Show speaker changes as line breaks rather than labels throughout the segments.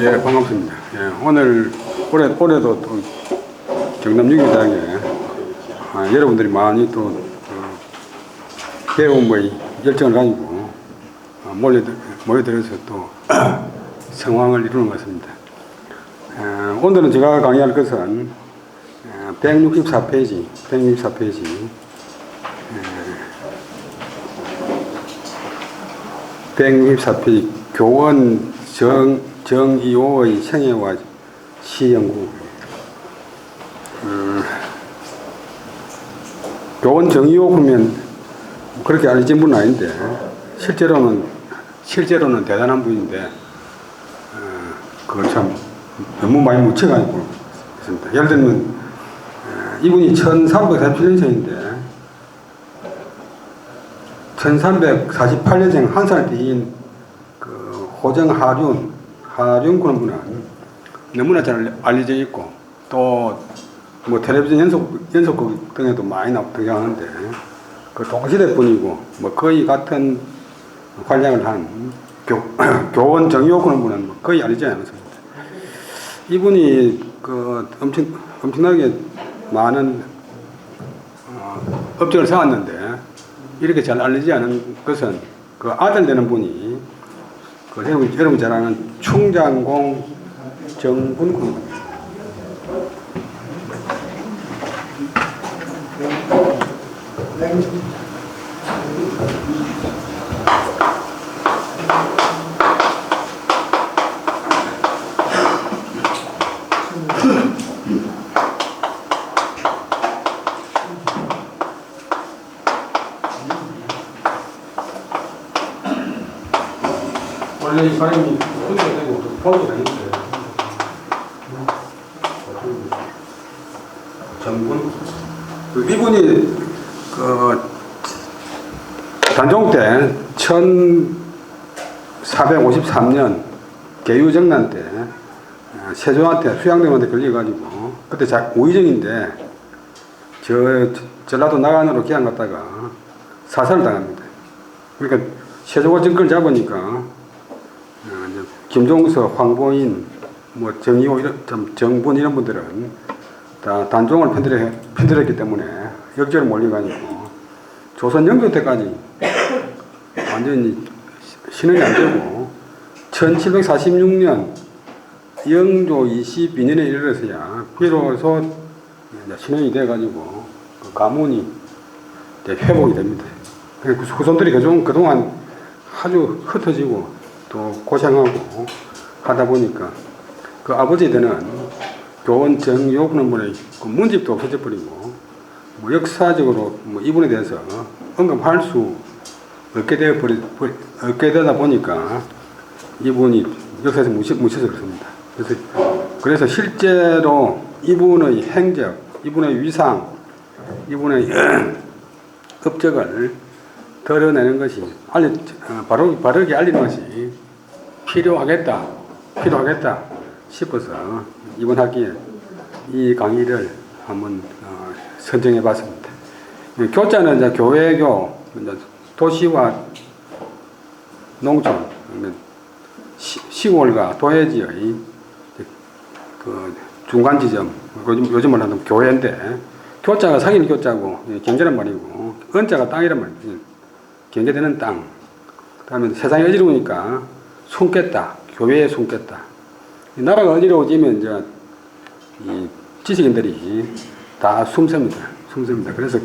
예, 반갑습니다. 예, 올해도 또 경남 유기장에 여러분들이 많이 또 배움의 열정을 가지고 모여들어서 또 성황을 이루는 것 같습니다. 오늘은 제가 강의할 것은 164페이지 교원 정이호의 생애와 시연구. 교원 정이호 그러면 그렇게 알려진 분은 아닌데 실제로는 대단한 분인데 그걸 참 너무 많이 묻혀가지고 있습니다. 예를 들면 이분이 1347년생인데 1348년생 한 살 뒤인 그 호정하륜 그런 분은 너무나 잘 알려져 있고 또 뭐 텔레비전 연속극 등에도 많이 등장하는데 그 동시대 분이고 뭐 거의 같은 활약을 한 교원 정이호 그런 분은 뭐 거의 알려지지 않습니다. 이분이 그 엄청나게 많은 업적을 세웠는데 이렇게 잘 알려지지 않은 것은 그 아들 되는 분이 그 여러분 잘 아는 충장공 정분 군입니다. 원래 이 사람이 혼자 되고 포함이 되는데 정군 이분이 그 단종 때 1453년 개유정난 때 세종한테 수양대한테 걸려가지고 그때 우의정인데 전라도 나간으로 기양 갔다가 사살을 당합니다. 그러니까 세종과 정권을 잡으니까 김종서, 황보인, 뭐 정이호, 정분 이런 분들은 다 단종을 편들었기 때문에 역적으로 몰려가지고 조선 영조 때까지 완전히 신흥이 안 되고 1746년 영조 22년에 이르러서야 비로소 신흥이 돼가지고 그 가문이 회복이 됩니다. 후손들이 그동안 아주 흩어지고 또 고생하고 하다 보니까 그 아버지 되는 교원 정이호 그런 분의 그 문집도 없어져 버리고 뭐 역사적으로 뭐 이분에 대해서 언급할 수 없게 되다 보니까 이분이 역사에서 묻혀서 그렇습니다. 그래서 실제로 이분의 행적, 이분의 위상, 이분의 업적을 드러내는 것이 바르게 알리는 것이 필요하겠다 싶어서 이번 학기에 이 강의를 한번 선정해 봤습니다. 교자는 이제 교외교, 도시와 농촌, 시골과 도해지의 그 중간 지점, 요즘 말하는 교회인데 교자가 상인 교자고 경제란 말이고 은자가 땅이란 말이에요. 경계되는 땅. 그다음에 세상이 어지러우니까 숨겠다. 교회에 숨겠다. 나라가 어지러워지면 이제 이 지식인들이 다 숨습니다. 그래서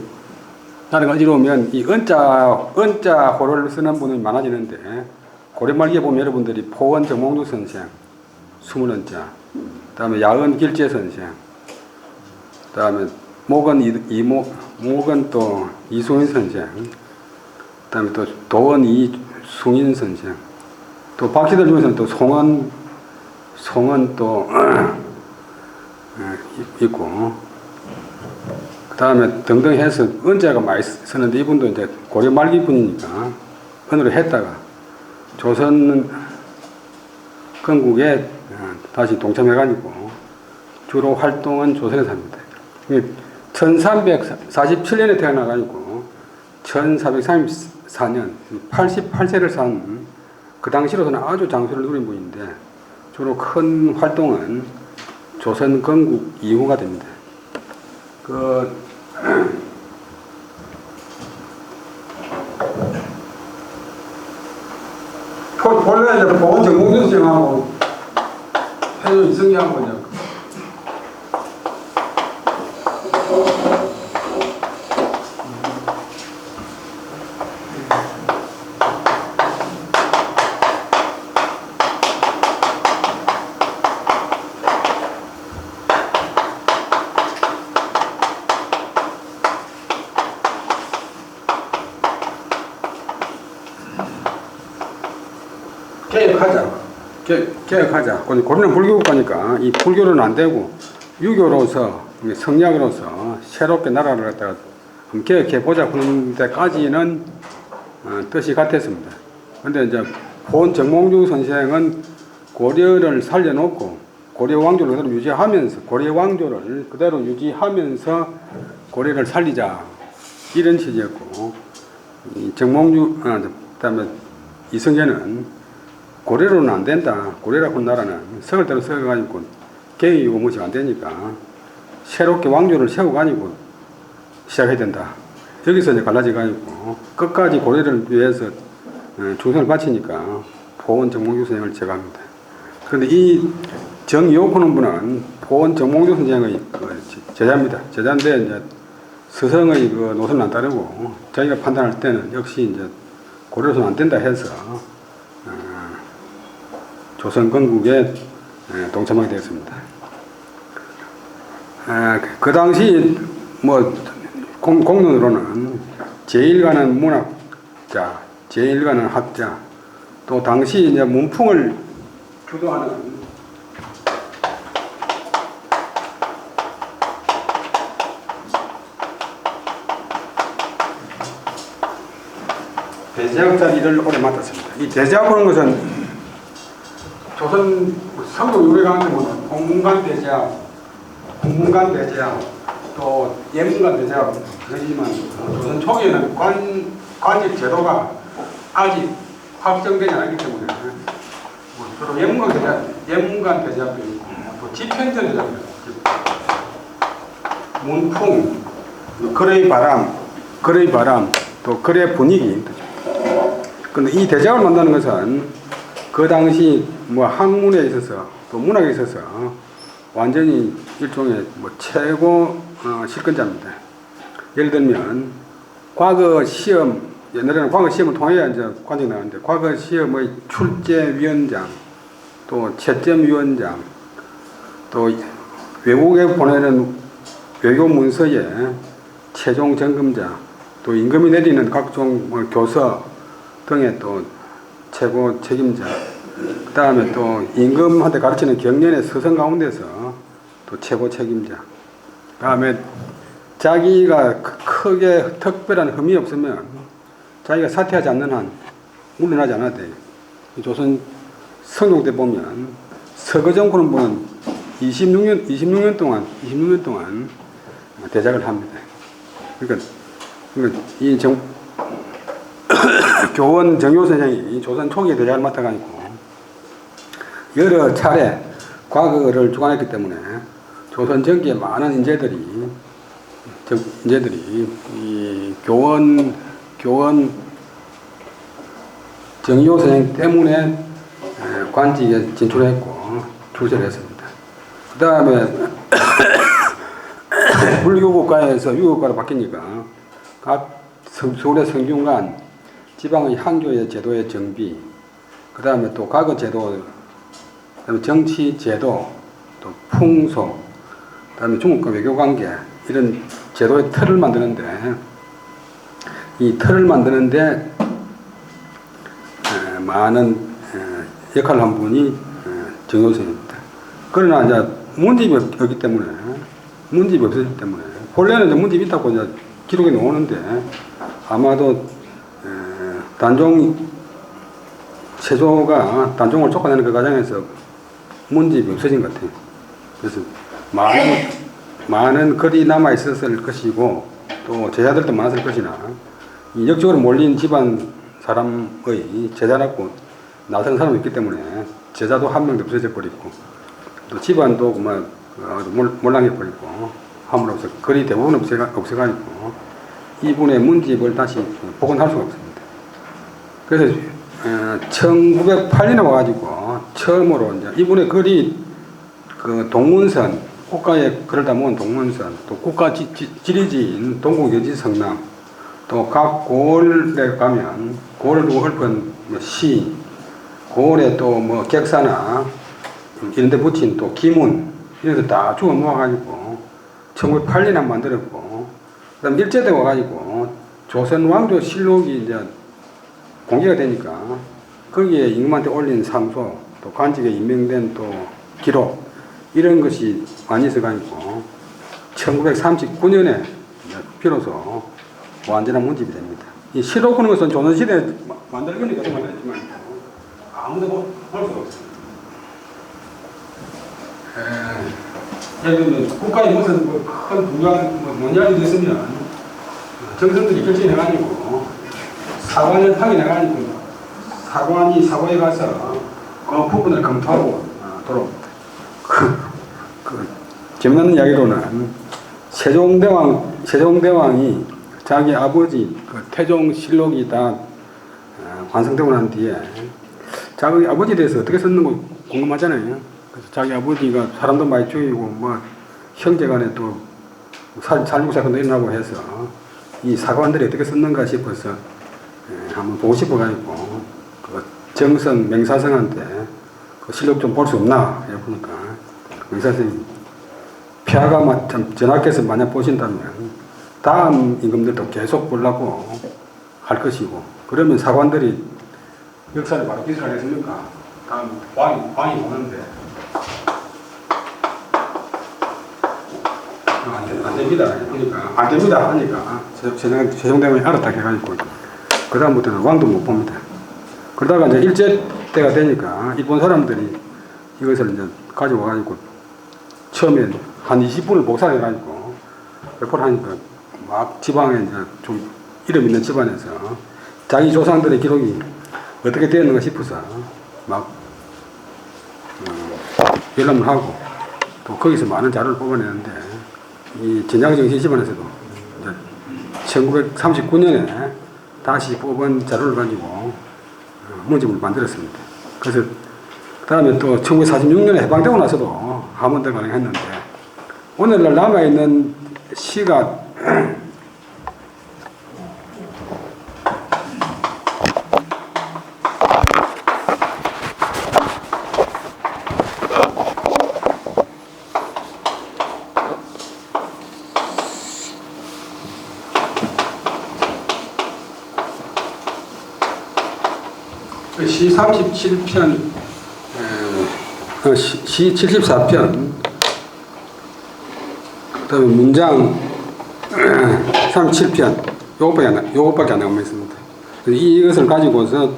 나라가 어지러우면 이 은자호를 쓰는 분이 많아지는데 고려말기에 보면 여러분들이 포원 정몽주 선생, 숨은 은자, 그다음에 야은 길재 선생, 그다음에 목은 또 이송인 선생, 그다음에 또 도원 이숭인 선생, 또 박씨들 중에서는 또 송은 또 있고, 그다음에 등등 해서 은자가 많이 쓰는데 이분도 이제 고려 말기 분이니까 은으로 했다가 조선 건국에 다시 동참해가지고 주로 활동은 조선에서 합니다. 1347년에 태어나가지고 1434년 88세를 산 그 당시로서는 아주 장수를 누린 분인데 주로 큰 활동은 조선 건국 이후가 됩니다. 본래 이제 보건 정몽준 선생하고 해조 이승기하고 이제 개혁하자. 고려는 불교국가니까 이 불교는 안 되고 유교로서 성리학으로서 새롭게 나라를 갖다가 개혁해보자 그런 데까지는 뜻이 같았습니다. 그런데 이제 본 정몽주 선생은 고려를 살려놓고 고려 왕조를 그대로 유지하면서 고려를 살리자 이런 취지였고, 정몽주 그다음에 이성계는 고려로는 안 된다. 고려라고 하는 나라는 석을대로 세워가지고 개혁이고 무엇이 안 되니까 새롭게 왕조를 세워가지고 시작해야 된다. 여기서 이제 갈라져가지고 끝까지 고려를 위해서 충성을 바치니까 보원 정몽주 선생을 제거합니다. 그런데 이 정이옥하는 분은 보원 정몽주 선생의 제자입니다. 제자인데 이제 스승의 노선을 안 따르고 자기가 판단할 때는 역시 이제 고려로는 안 된다 해서 조선 건국에 동참하게 되었습니다. 그 당시 공론으로는 제1가는 문학자, 제1가는 학자, 또 당시 이제 문풍을 주도하는 대제학자 일을 오래 맡았습니다. 이 대제학이라는 것은 조선 성도 유래가는데 공문관 대제학, 국문관 대제학, 또 예문관 대제학 그러지만 조선 초기에는 관직 제도가 아직 확정되지 않았기 때문에 주로 예문관 대제학도 있고 또 집행전 대제학도 있고 문풍, 글의 바람, 또 글의 분위기. 그런데 이 대제학을 만드는 것은 그 당시 학문에 있어서 또 문학에 있어서 완전히 일종의 최고 실권자입니다. 예를 들면 과거 시험, 옛날에는 과거 시험을 통해야 이제 관직 나왔는데 과거 시험의 출제위원장, 또 채점위원장, 또 외국에 보내는 외교 문서의 최종 점검자, 또 임금이 내리는 각종 교서 등의 또 최고 책임자, 그 다음에 또 임금한테 가르치는 경연의 서성 가운데서 또 최고 책임자, 그 다음에 자기가 크게 특별한 흠이 없으면 자기가 사퇴하지 않는 한 물러나지 않아야 돼. 조선 성종 때 보면 서거정 그런 분은 26년 동안 대작을 합니다. 그러니까 이 교원 정효 선생이 조선 초기에 대작을 맡아가지고 여러 차례 과거를 주관했기 때문에 조선 전기에 많은 인재들이 이 교원 정효 선생 때문에 관직에 진출했고 출세를 했습니다. 그 다음에 불교국가에서 유교국가로 바뀌니까 각 서울의 성균관 지방의 향교의 제도의 정비, 그 다음에 또 과거 제도, 그다음에 정치 제도, 또 풍속, 그 다음에 중국과 외교관계 이런 제도의 틀을 만드는데 이 틀을 만드는데 많은 역할을 한 분이 정효 선생입니다. 그러나 이제 문집이 없기 때문에 본래는 이제 문집이 있다고 이제 기록이 나오는데 아마도 단종 세조가 단종을 쫓아내는 그 과정에서 문집이 없어진 것 같아요. 그래서 많은 글이 남아 있었을 것이고 또 제자들도 많았을 것이나 역적으로 몰린 집안 사람의 제자라고 나서는 사람이 있기 때문에 제자도 한 명도 없어져 버리고 또 집안도 그만 몰랑해 버리고 함으로써 거리 대부분 없어가지고 이분의 문집을 다시 복원할 수가 없습니다. 그래서 1908년에 와가지고 처음으로 이제 이분의 글이 그 동문선 국가에 글을 담은 동문선 또 국가 지리지인 동국여지 성남 또 각 고을에 가면 고을을 두고 읊은 시 고을에 또 뭐 객사나 이런 데 붙인 또 기문 이런 데 다 주워 모아가지고 1908년에 만들었고 그 다음 일제때 와가지고 조선 왕조 실록이 이제 공개가 되니까 거기에 임금한테 올린 상소 또 관직에 임명된 또 기록 이런 것이 많이 있어가지고 1939년에 비로소 완전한 문집이 됩니다. 이 실록 하는 것은 조선시대에 만들 거니까 만들었지만 아무도 볼 수가 없습니다. 예를 들면 국가에 무슨 큰 중요한 논의가 있으면 정성들이 결정해가지고 사관을 확인해가지고 사관이 사고에 가서 그 부분을 검토하고 돌아옵니다. 재미있는 이야기로는 세종대왕이 자기 아버지 태종실록이 다 완성되고 난 뒤에 자기 아버지에 대해서 어떻게 썼는가 궁금하잖아요. 그래서 자기 아버지가 사람도 많이 죽이고 뭐 형제간에 또 살육사건도 일어나고 해서 이 사관들이 어떻게 썼는가 싶어서 한번 보고 싶어가지고 그 정성 맹사성한테 그 실력 좀 볼 수 없나 해보니까 맹사성이 폐하가 전하께서 만약 보신다면 다음 임금들도 계속 보려고 할 것이고 그러면 사관들이 역사를 바로 기술하겠습니까? 다음 왕이 보는데 안 됩니다. 그러니까 안 됩니다 하니까 세종대왕이 알았다 해가지고 그 다음부터는 왕도 못 봅니다. 그러다가 이제 일제 때가 되니까 일본 사람들이 이것을 이제 가져와가지고 처음에 한 20분을 복사해가지고 배포를 하니까 막 지방에 이제 좀 이름 있는 집안에서 자기 조상들의 기록이 어떻게 되었는가 싶어서 막 열람을 하고 또 거기서 많은 자료를 뽑아내는데 이 전장정신 집안에서도 이제 1939년에 다시 뽑은 자료를 가지고 문집을 만들었습니다. 그래서 그 다음에 또 1946년에 해방되고 나서도 한 번 더 가능했는데 오늘날 남아있는 시가 시 37편, 시 74편, 그 다음에 문장 37편, 요것밖에 안 나오고 있습니다. 이것을 가지고서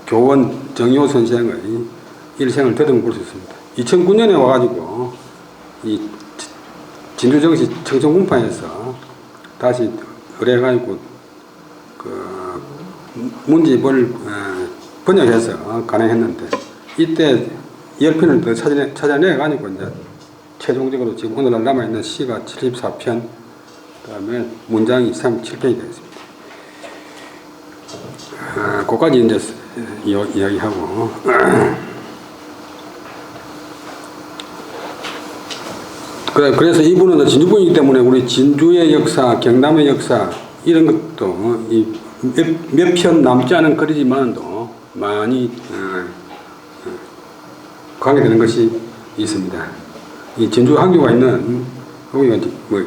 교원 정효 선생의 일생을 더듬어 볼 수 있습니다. 2009년에 와가지고 이 진주정시 청천군파에서 다시 의뢰해가지고 문집을 번역해서 간행했는데 이때 10편을 더 찾아내가지고 이제 최종적으로 지금 오늘날 남아있는 시가 74편, 그 다음에 문장이 37편이 되겠습니다. 그까지 이제 이야기하고 그래서 이분은 진주분이기 때문에 우리 진주의 역사, 경남의 역사 이런 것도 몇 편 남지 않은 글이지만도 많이 관계되는 것이 있습니다. 이 진주 항교가 있는 거기가 뭐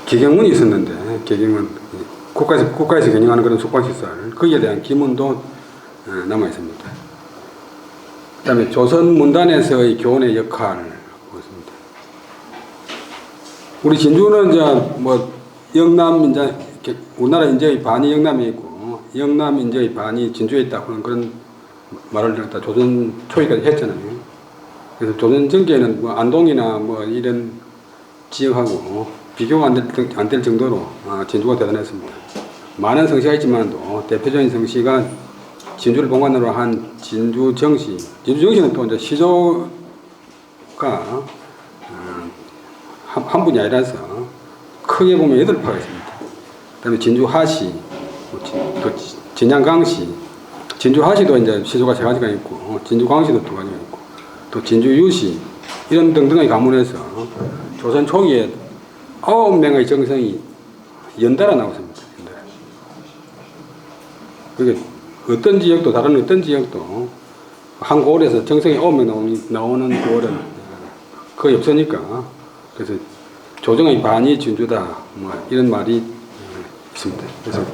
개경문이 있었는데 개경은 국가에서 경영하는 그런 숙박시설 거기에 대한 기문도 남아 있습니다. 그다음에 조선 문단에서의 교원의 역할을 보겠습니다. 우리 진주는 이제 뭐 영남 이제 우리나라 인재의 반이 영남에 있고 영남 인재의 반이 진주에 있다고 그런 말을 듣다 조선 초기까지 했잖아요. 그래서 조선 전기에는 뭐 안동이나 뭐 이런 지역하고 비교가 안 될 정도로 진주가 대단했습니다. 많은 성씨가 있지만도 대표적인 성씨가 진주를 본관으로 한 진주정시. 진주정시는 또 이제 시조가 한 분이 아니라서 크게 보면 8파가 있습니다. 그 다음에 진주하시, 또 진양강시, 진주하시도 이제 시조가 3가지가 있고, 진주광시도 2가지가 있고, 또 진주유시, 이런 등등의 가문에서 조선 초기에 9명의 정성이 연달아 나왔습니다. 그게 어떤 지역도, 다른 어떤 지역도 한 고을에서 정성이 9명 나오는 고을은 거의 없으니까, 그래서 조정의 반이 진주다, 뭐 이런 말이 있습니다. 그래서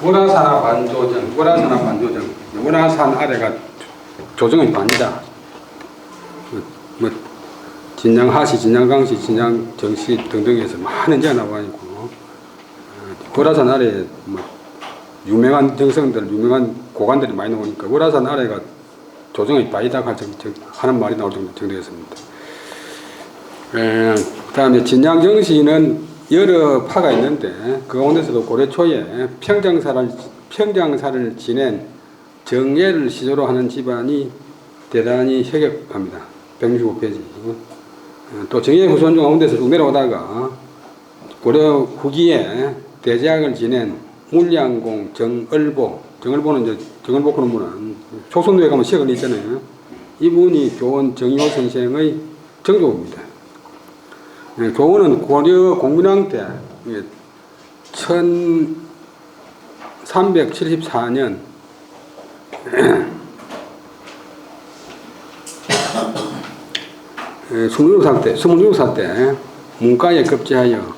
월화산하 반조정, 월화산하 반조정, 월화산 아래가 조정의 반이다. 뭐 진양하시, 진양강시, 진양정시 등등에서 많은 지가 나와 있고, 월화산 아래에 뭐 유명한 정성들, 유명한 고관들이 많이 나오니까 월화산 아래가 조정의 바이다 하는 말이 나올 정도였습니다. 그 다음에 진양정시는 여러 파가 있는데 그 가운데서도 고려 초에 평장사를 지낸 정예를 시조로 하는 집안이 대단히 혁혁합니다. 165페이지. 또 정예 후손 중 가운데서 쭉 내려오다가 고려 후기에 대제학을 지낸 물량공 정을보는 이제 정을보 그런 분은 촉성도에 가면 시학을 있잖아요. 이분이 교원 정의호 선생의 정조입니다. 교원은 고려 공민왕 때 1374년 26살 때 문과에 급제하여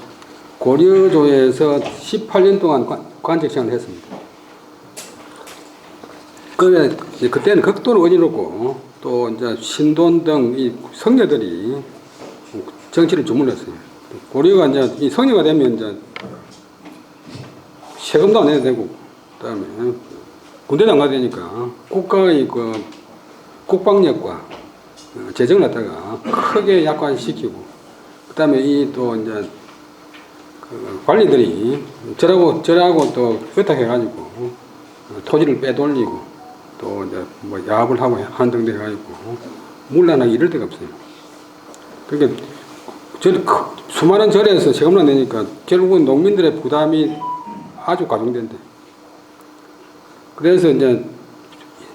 고려조에서 18년 동안 관직생활을 했습니다. 그때는 극도로 어지럽고 또 이제 신돈 등 이 성녀들이 정치를 주물렀어요. 고려가 이제 이 성녀가 되면 이제 세금도 안 내도 되고, 그다음에 군대도 안 가도 되니까 국가의 그 국방력과 재정을 갖다가 크게 약화시키고, 그다음에 이 또 이제 그 관리들이 저라고 또 의탁해가지고 토지를 빼돌리고 또 이제 뭐 야합을 하고 하는 등 해가지고 물란하게 이럴 데가 없어요. 그러니까 수많은 절에서 세금을 안 내니까 결국은 농민들의 부담이 아주 가중된대. 그래서 이제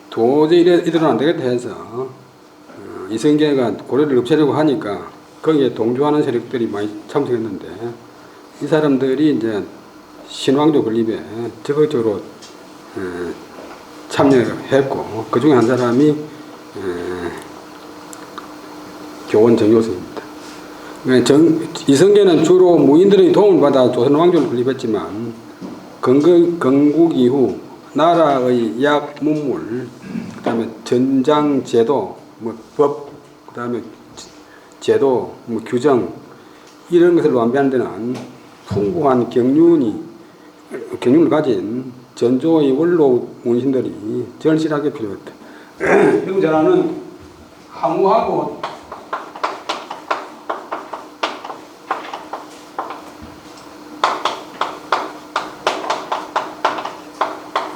도저히 이대로는 안 되겠다 해서 이성계가 고려를 없애려고 하니까 거기에 동조하는 세력들이 많이 참석했는데 이 사람들이 이제 신왕조 건립에 적극적으로 참여했고 그 중에 한 사람이 교원 정효선입니다. 이성계는 주로 무인들의 도움을 받아 조선왕조를 건립했지만 건국 이후 나라의 약 문물, 그 다음에 전장제도, 법, 그 다음에 제도, 규정 이런 것을 완비하는 데는 풍부한 경륜을 가진 전조의 원로 문신들이 절실하게 필요했다. 병자라는 하무하고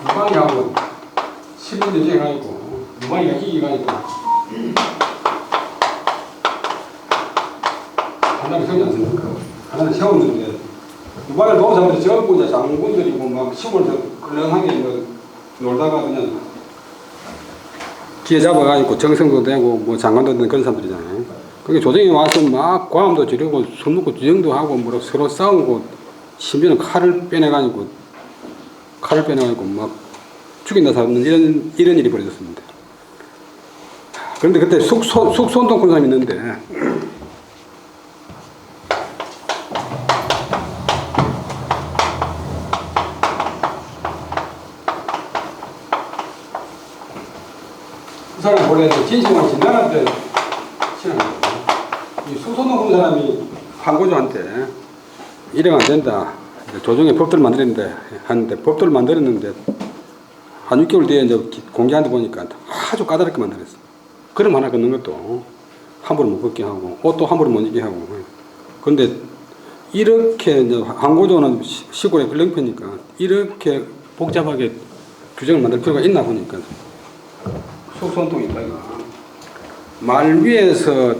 유방이하고 10년 전쟁이 있고 유방이가 희기가 있고 하나를 세우지 않습니까? 하나를 세웠는데 유방을 놓은 사람들이 전부 이제 장군들이고 막 시골에서 컬렁하게 뭐 놀다가 그냥 기회 잡아가지고 정성도 되고 뭐 장관도 되는 그런 사람들이잖아요. 그게 조정에 와서 막 고함도 지르고 술 먹고 주정도 하고 뭐 서로 싸우고 심지어는 칼을 빼내가지고 막 죽인다 잡는 이런 일이 벌어졌습니다. 그런데 그때 숙손동 그런 사람이 있는데 그 사람이 원래 진심을 진단할 때 신앙입니다. 이 숙손동 그런 사람이 황고조한테 이래가 안 된다. 조정에 법도를 만들었는데 하는데 법도를 만들었는데 한 6개월 뒤에 이제 공개하는데 보니까 아주 까다롭게 만들었어. 그럼 하나 걷는 것도 함부로 못 걷게 하고, 옷도 함부로 못 입게 하고. 그런데 이렇게 이제 항구조는 시골의 근령표니까 이렇게 복잡하게 규정을 만들 필요가 있나 보니까 속선동이 있다. 말 위에서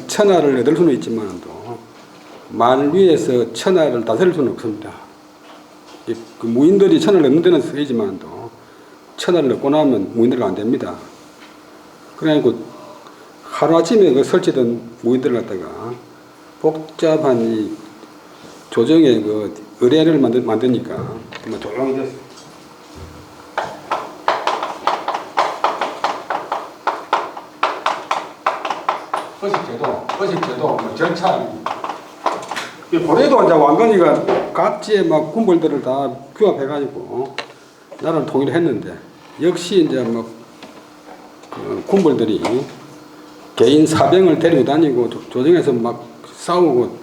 천하를 얻을 수는 있지만도 말 위에서 천하를 다스릴 수는 없습니다. 그 무인들이 천하를 얻는 데는 쓰이지만도 천하를 얻고 나면 무인들가 안 됩니다. 그래가지고 하루아침에 그 설치된 무인들을 갖다가 복잡한 이 조정의 그 의뢰를 만드니까 정말 조용히 됐어요. 의식제도, 절차. 고려도 이제 왕건이가 각지의 막 군벌들을 다 규합해가지고 나라를 통일했는데 역시 이제 막 그 군벌들이 개인 사병을 데리고 다니고 조정에서 막 싸우고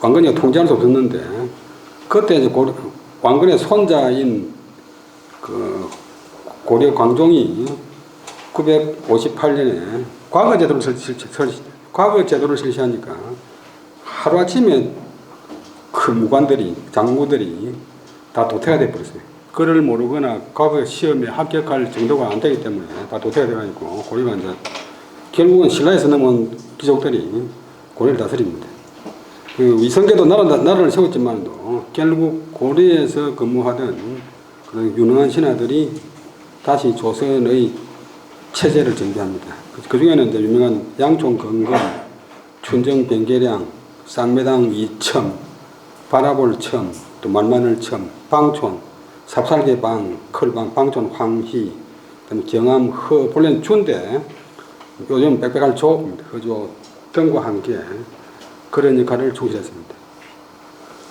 왕건이가 통제할 수 없었는데 그때 이제 왕건의 손자인 그 고려 광종이 958년에 과거 제도를 실시하니까 하루아침에 그 무관들이, 장구들이 다 도태가 돼버렸어요. 글을 모르거나 과거 시험에 합격할 정도가 안 되기 때문에 다 도태가 돼가지고 고려가 이제 결국은 신라에서 넘어온 귀족들이 고려를 다스립니다. 그 위성계도 나라를 세웠지만도 결국 고려에서 근무하던 그런 유능한 신하들이 다시 조선의 체제를 정비합니다. 그 중에는 이제 유명한 양촌 건건, 춘정 변계량, 쌍매당 이첨, 바라볼첨, 또 말마늘첨, 방촌, 삽살개방, 클방, 방촌 황희, 그다음에 경암 허, 본래는 준데 요즘 빽빽할 조입니다. 허조 등과 함께 그런 역할을 충실했습니다.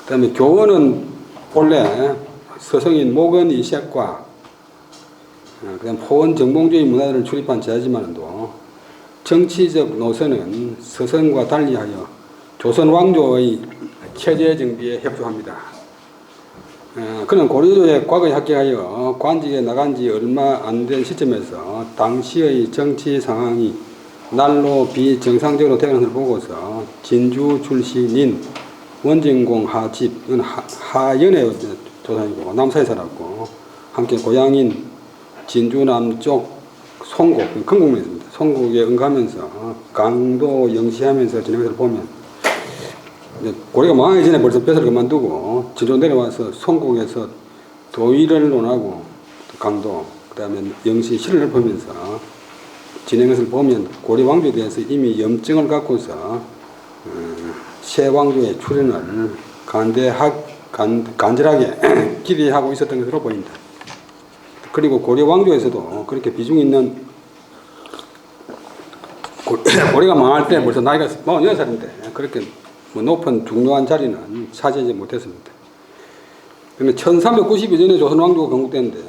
그다음에 교원은 본래 서성인 목은 이색과 그다음 포원 정봉주의 문화를 출입한 제하지만도 정치적 노선은 서성과 달리하여 조선 왕조의 체제 정비에 협조합니다. 그는 고려도에 과거에 합격하여 관직에 나간 지 얼마 안 된 시점에서 당시의 정치 상황이 날로 비정상적으로 되는 것을 보고서 진주 출신인 원진공 하집, 이건 하연의 조상이고 남사에 살았고 함께 고향인 진주 남쪽 송곡, 금곡면입니다. 송곡에 응가하면서 강도 영시하면서 지낸 것을 보면 고려가 망하기 전에 벌써 벼슬을 그만두고 진주 내려와서 송곡에서 도의를 논하고 강도, 그 다음에 영시 시를 보면서 지낸 것을 보면 고려 왕조에 대해서 이미 염증을 갖고서 새 왕조의 출현을 간절하게 기대하고 있었던 것으로 보입니다. 그리고 고려 왕조에서도 그렇게 비중 있는 고려가 망할 때 벌써 나이가 46살인데 그렇게 뭐 높은 중요한 자리는 차지하지 못했습니다. 그러면 1392년에 조선 왕조가 건국됐는데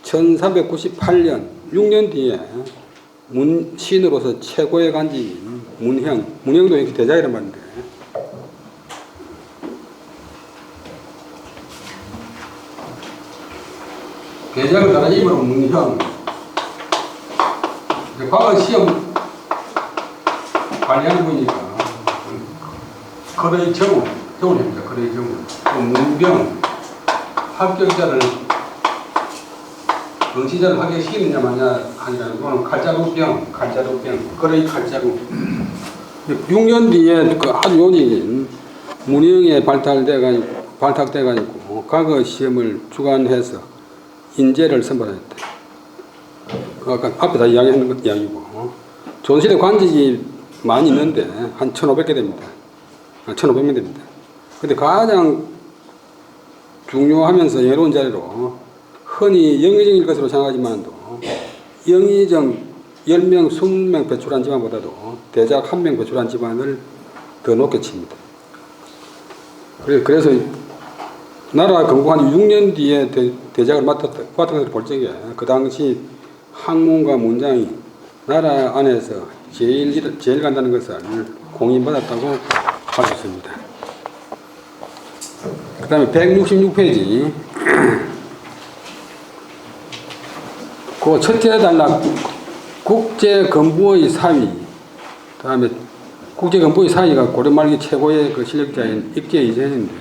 1398년 6년 뒤에 문신으로서 최고의 간직인 문형도 이렇게 대자이란 말인데 대작을 따라 입으로 문형 과거 시험 관리하는 분이니까 거래의 정원입니다. 거래의 정원. 또 문병, 합격자를 응시자를 합격시키느냐 마냐 하니까 그거는 칼자루병, 거래의 칼자루. 6년 뒤에 그 아주 요직인 문형에 발탁돼가지고 과거 시험을 주관해서 인재를 선발했다. 아까 앞에 다 이야기하는 것 이야기고 조선시대 관직이 많이 있는데 한 1,500개 됩니다. 1,500명 됩니다. 근데 가장 중요하면서 예로운 자리로 흔히 영의정일 것으로 생각하지만도 영의정 10명, 20명 배출한 집안보다도 대작 1명 배출한 집안을 더 높게 칩니다. 그래서 나라 건국한 6년 뒤에 대작을 맡았던 것을 볼 적에 그 당시 학문과 문장이 나라 안에서 제일 간다는 것을 공인받았다고 할 수 있습니다. 그 다음에 166페이지 그 첫째 단락 국제건부의 사위, 다음에 국제건부의 사위가 고려 말기 최고의 그 실력자인 익제 이재현인데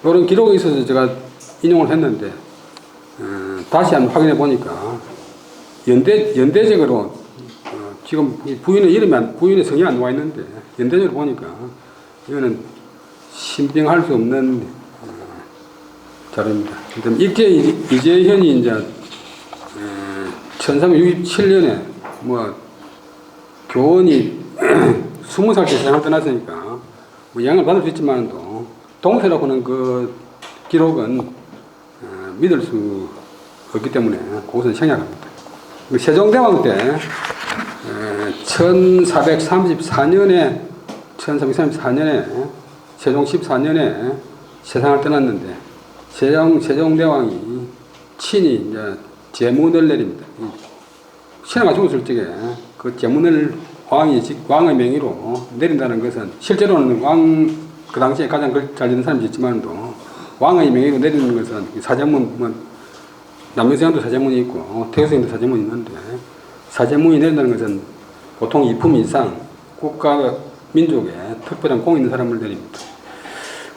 이런 기록이 있어서 제가 인용을 했는데 다시 한번 확인해 보니까 연대적으로 지금 부인의 성이 안 나와 있는데 연대적으로 보니까 이거는 신빙할 수 없는 자료입니다. 익제 이재현이 이제 1367년에 뭐 교원이 20살 때 세상을 떠났으니까 뭐 영향을 받을 수 있지만도 동세라고 하는 그 기록은 믿을 수 없기 때문에 그것은 생략합니다. 세종대왕 때 1434년에 세종 14년에 세상을 떠났는데 세종대왕이 친히 이제 제문을 내립니다. 신하가 죽었을 적에 그 제문을 왕의 명의로 내린다는 것은 실제로는 그 당시에 가장 잘 되는 사람이 있지만도 왕의 명의로 내리는 것은 사제문, 남명세왕도 사제문이 있고 태교성도 사제문이 있는데 사제문이 내린다는 것은 보통 이품 이상 국가 민족에 특별한 공 있는 사람을 내립니다.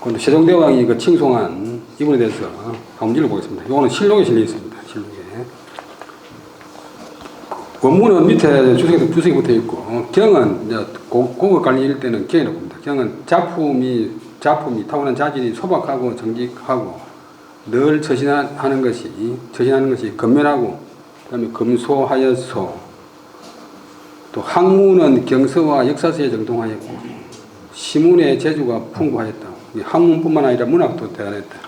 그런데 세종대왕이 그 칭송한 이분에 대해서 한번 읽어보겠습니다. 이거는 실록에 실려 있습니다. 실록에. 원문은 밑에 주석이 붙어 있고 경은 이제 고급 관리일 때는 경이라고 합니다. 경은 작품이 타고난 자질이 소박하고 정직하고 늘 처신하는 것이 건면하고 그다음에 검소하여서 또 학문은 경서와 역사서에 정통하였고 시문의 재주가 풍부하였다. 학문뿐만 아니라 문학도 대단했다.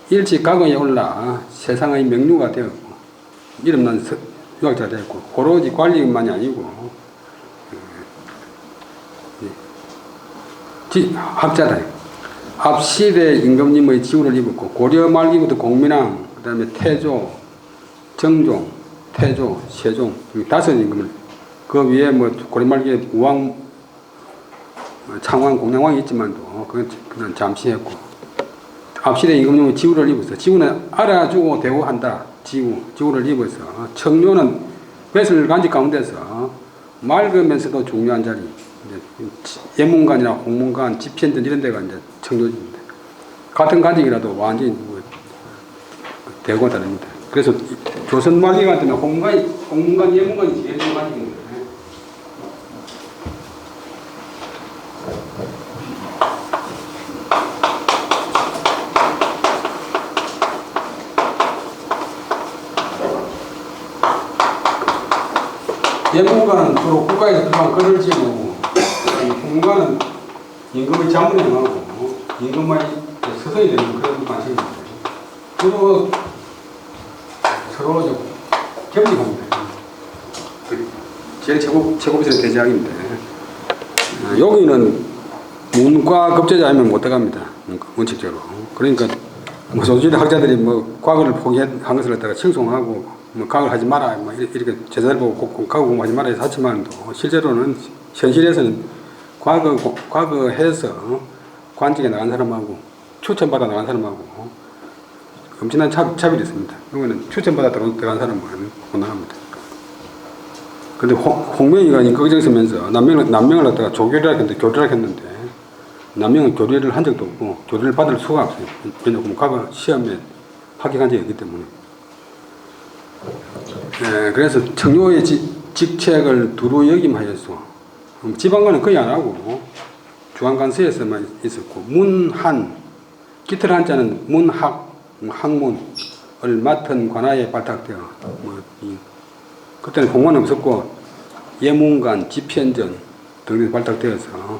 일찍 가거에 올라 세상의 명류가 되었고 이름난 유학자가 되었고 오로지 관리만이 아니고 학자다. 앞시대 임금님의 지우를 입었고 고려 말기부터 공민왕, 그 다음에 태조, 정종, 태조, 세종 5 임금을 그 위에 뭐 고려 말기에 우왕, 창왕, 공양왕이 있지만도 그건 잠시 했고 앞시대 임금님의 지우를 입었어. 지우는 알아주고 대우한다. 지우를 입어서 청료는 뱃을 간직 가운데서 맑으면서도 중요한 자리. 예문관이나 홍문관, 집현전 이런 데가 이제 청료지입니다. 같은 간직이라도 완전히 대우가 다릅니다. 그래서 조선 말기 같은 경우 홍문관, 예문관이 제일 좋은 간직입니다. 예문관은 주로 국가에서 그동안 글을 지고 홍문관은 임금의 자문에 응하고 임금만이 서성이 되는 그런 방식입니다. 서로 겸직합니다. 제일 최고비서의 대장인데 여기는 문과 급제자이면 못 들어갑니다. 원칙적으로. 그러니까 뭐 소수의 학자들이 뭐 과거를 포기한 것을 갖다가 칭송하고 뭐 과거를 하지 마라 뭐 이렇게 제자들 보고 과거 공부하지 마라 해서 하지만 실제로는 현실에서는 과거해서 관직에 나간 사람하고 추천받아 나간 사람하고 엄청난 차별이 있습니다. 그러면 추천받아 들어간 사람은 못 나갑니다. 근데 홍명이가 거기서 면서 남명을 갖다가 조교리라 했는데 교리라 했는데 남명은 교리를 한 적도 없고 교리를 받을 수가 없어요. 왜냐하면 과거 시험에 합격한 적이 없기 때문에. 그래서 청료의 직책을 두루 역임하였소. 지방관은 거의 안 하고 중앙관서에서만 있었고 문한 깃털 한자는 문학 학문을 맡은 관아에 발탁되어 그때는 공관은 없었고 예문관 집현전 등등이 발탁되어서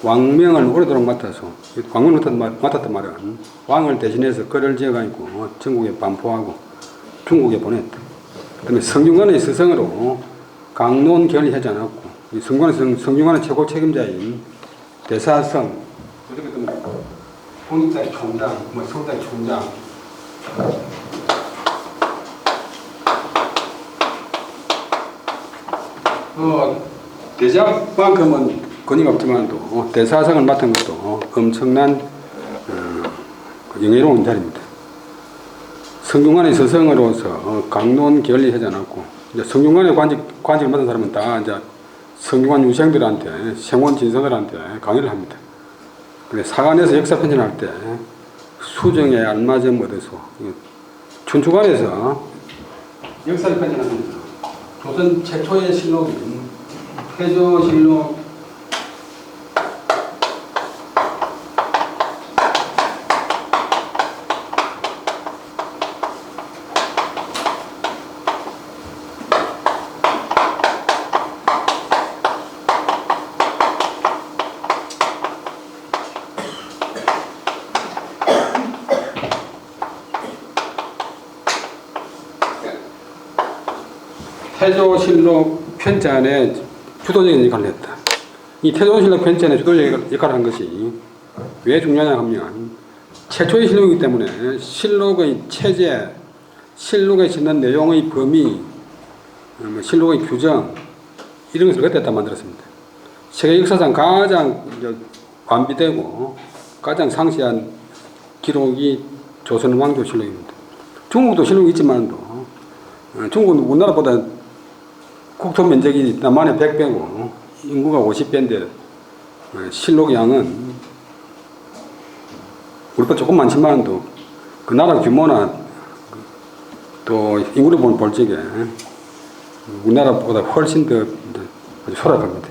왕명을 오래도록 맡아서 왕명을 맡았단 말은 왕을 대신해서 글을 지어가지고 전국에 반포하고 중국에 보냈다. 그다음에 성균관의 스승으로 강론결의 하지 않았고 성균관의 최고 책임자인 대사성 홍익사의 총장, 서울대 총장 대장만큼은 권위가 없지만도 대사성을 맡은 것도 엄청난 영예로운 자리입니다. 성균관의 스승으로서 강론 결의하지 않았고 이제 성균관에 관직을 맡은 사람은 다 이제 성균관 유생들한테, 생원 진성들한테 강의를 합니다. 근데 사관에서 역사 편찬할 때 수정에 알맞음 얻어서 춘추관에서 역사를 편찬하면서 조선 최초의 실록인 태조실록 태조실록 편찬에 주도적인 역할을 했다. 이 태조실록 편찬에 주도적인 역할을 한 것이 왜 중요하냐 하면 최초의 실록이기 때문에 실록의 체제, 실록에 실는 내용의 범위, 실록의 규정 이런 것을 그때 다 만들었습니다. 세계 역사상 가장 완비되고 가장 상세한 기록이 조선 왕조 실록입니다. 중국도 실록이 있지만도 중국은 우리나라보다 국토 면적이 남한의 100배고 인구가 50배인데 실록 양은 우리보다 조금 많지만도 그 나라 규모나 또 인구를 보는 볼적에 우리나라보다 훨씬 더 소락합니다.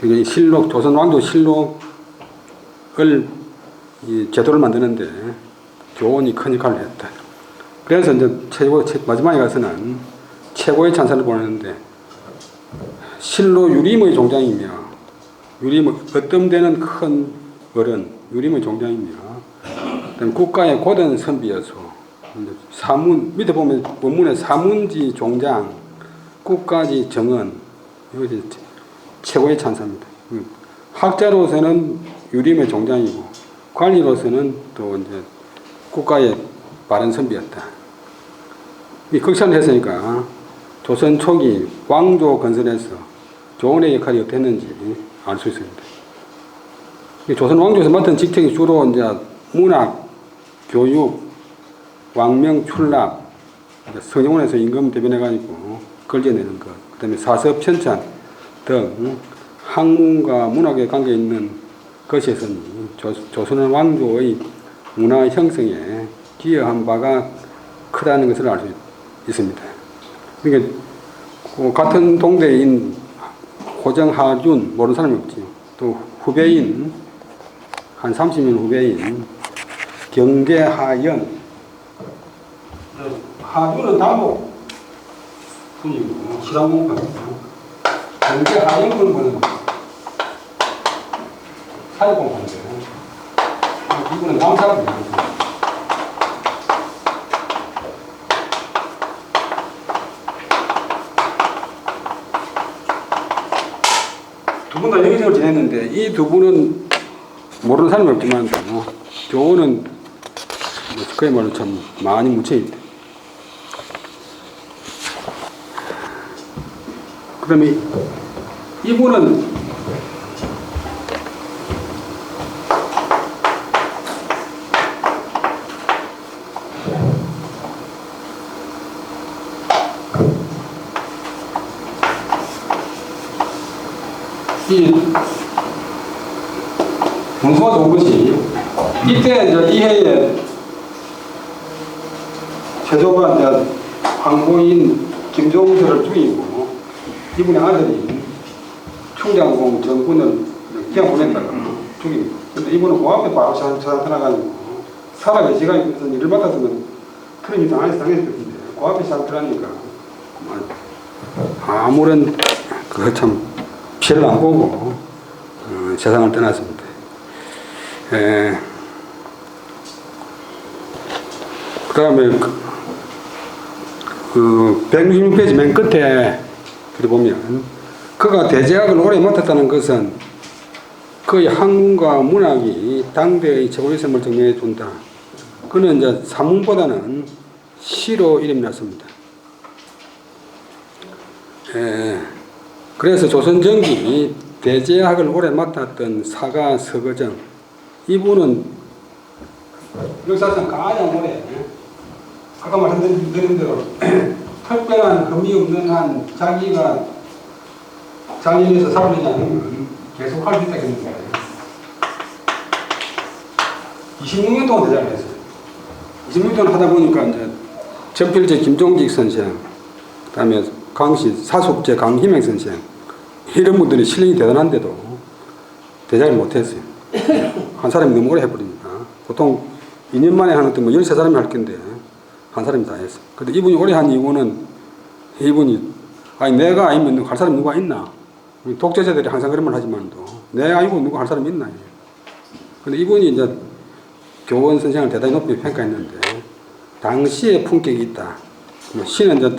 그게 실록, 조선 왕조 실록을 이 제도를 만드는데 교원이 큰 역할을 했다. 그래서 이제 마지막에 가서는 최고의 찬사를 보내는데 실로 유림의 종장이며 어뜸되는 큰 어른 유림의 종장이며 국가의 고된 선비여서 사문 밑에 보면 원문에 사문지 종장 국가지 정언 이것이 최고의 찬사입니다. 학자로서는 유림의 종장이고 관리로서는 또 이제 국가의 바른 선비였다. 이 극찬을 했으니까 조선 초기 왕조 건설에서 조언의 역할이 어땠는지 알 수 있습니다. 조선 왕조에서 맡은 직책이 주로 이제 문학, 교육, 왕명 출납, 성정원에서 임금 대변해가지고 걸려내는 것, 그 다음에 사서 편찬 등 학문과 문학에 관계 있는 것이었으니 조선 왕조의 문화 형성에 기여한 바가 크다는 것을 알 수 있습니다. 그러니까 같은 동대인 호정하준 모르는 사람이 없지. 또 후배인 한 30년 후배인 경계하연 하준은 다목 분이고 시랑공파입니다. 경계하연은 뭐는 사회공파인데 이분은 남사입니다. 두 분 다 영의정을 지냈는데 이 두 분은 모르는 사람이 없지만 교훈은 그야말로 참 많이 묻혀있다. 그 다음에 이분은 이 문서가 좋은 것이 이때 이제 이해에 세조가 이제 황보인 김종서를 죽이고 이분의 아들이 충장공 전군을 그냥 보낸다가 죽입니다. 근데 이분은 그 앞에 바로 찾아가지고 살아계시가 있어서 일을 맡았으면 트림이 당했을 텐데 그 앞에 찾아가니까 아무런 그 참 피해를 안 보고 세상을 떠났습니다. 그 다음에 그 166페이지 맨 끝에 보면 그가 대제학을 오래 맡았다는 것은 그의 학문과 문학이 당대의 최고위성을 증명해 준다. 그는 이제 사문보다는 시로 이름이 났습니다. 그래서 조선전기 대제학을 오래 맡았던 사가 서거정 이분은 역사상 가장 오래 아까 말씀드린 대로 특별한 흠이 없는 한 자기가 장인에서 살아내지 않으면 계속 할 수 있다겠는데 26년 동안 대장을 했어요. 26년 동안 하다 보니까 이제 전필제 김종직 선생, 그다음에 강시 사숙제 강희명 선생 이런 분들이 실력이 대단한데도 대장을 못했어요. 한 사람이 너무 오래 해버리니까 보통 2년 만에 하는 것도 뭐 13사람이 할 건데 한 사람이 다 했어요. 근데 이분이 오래 한 이유는 이분이 아니 내가 아니면 할 사람이 누가 있나? 독재자들이 항상 그런 말 하지만도 내가 아니고 누가 할 사람이 있나? 근데 이분이 이제 교원 선생을 대단히 높이 평가했는데 당시의 품격이 있다. 시는 이제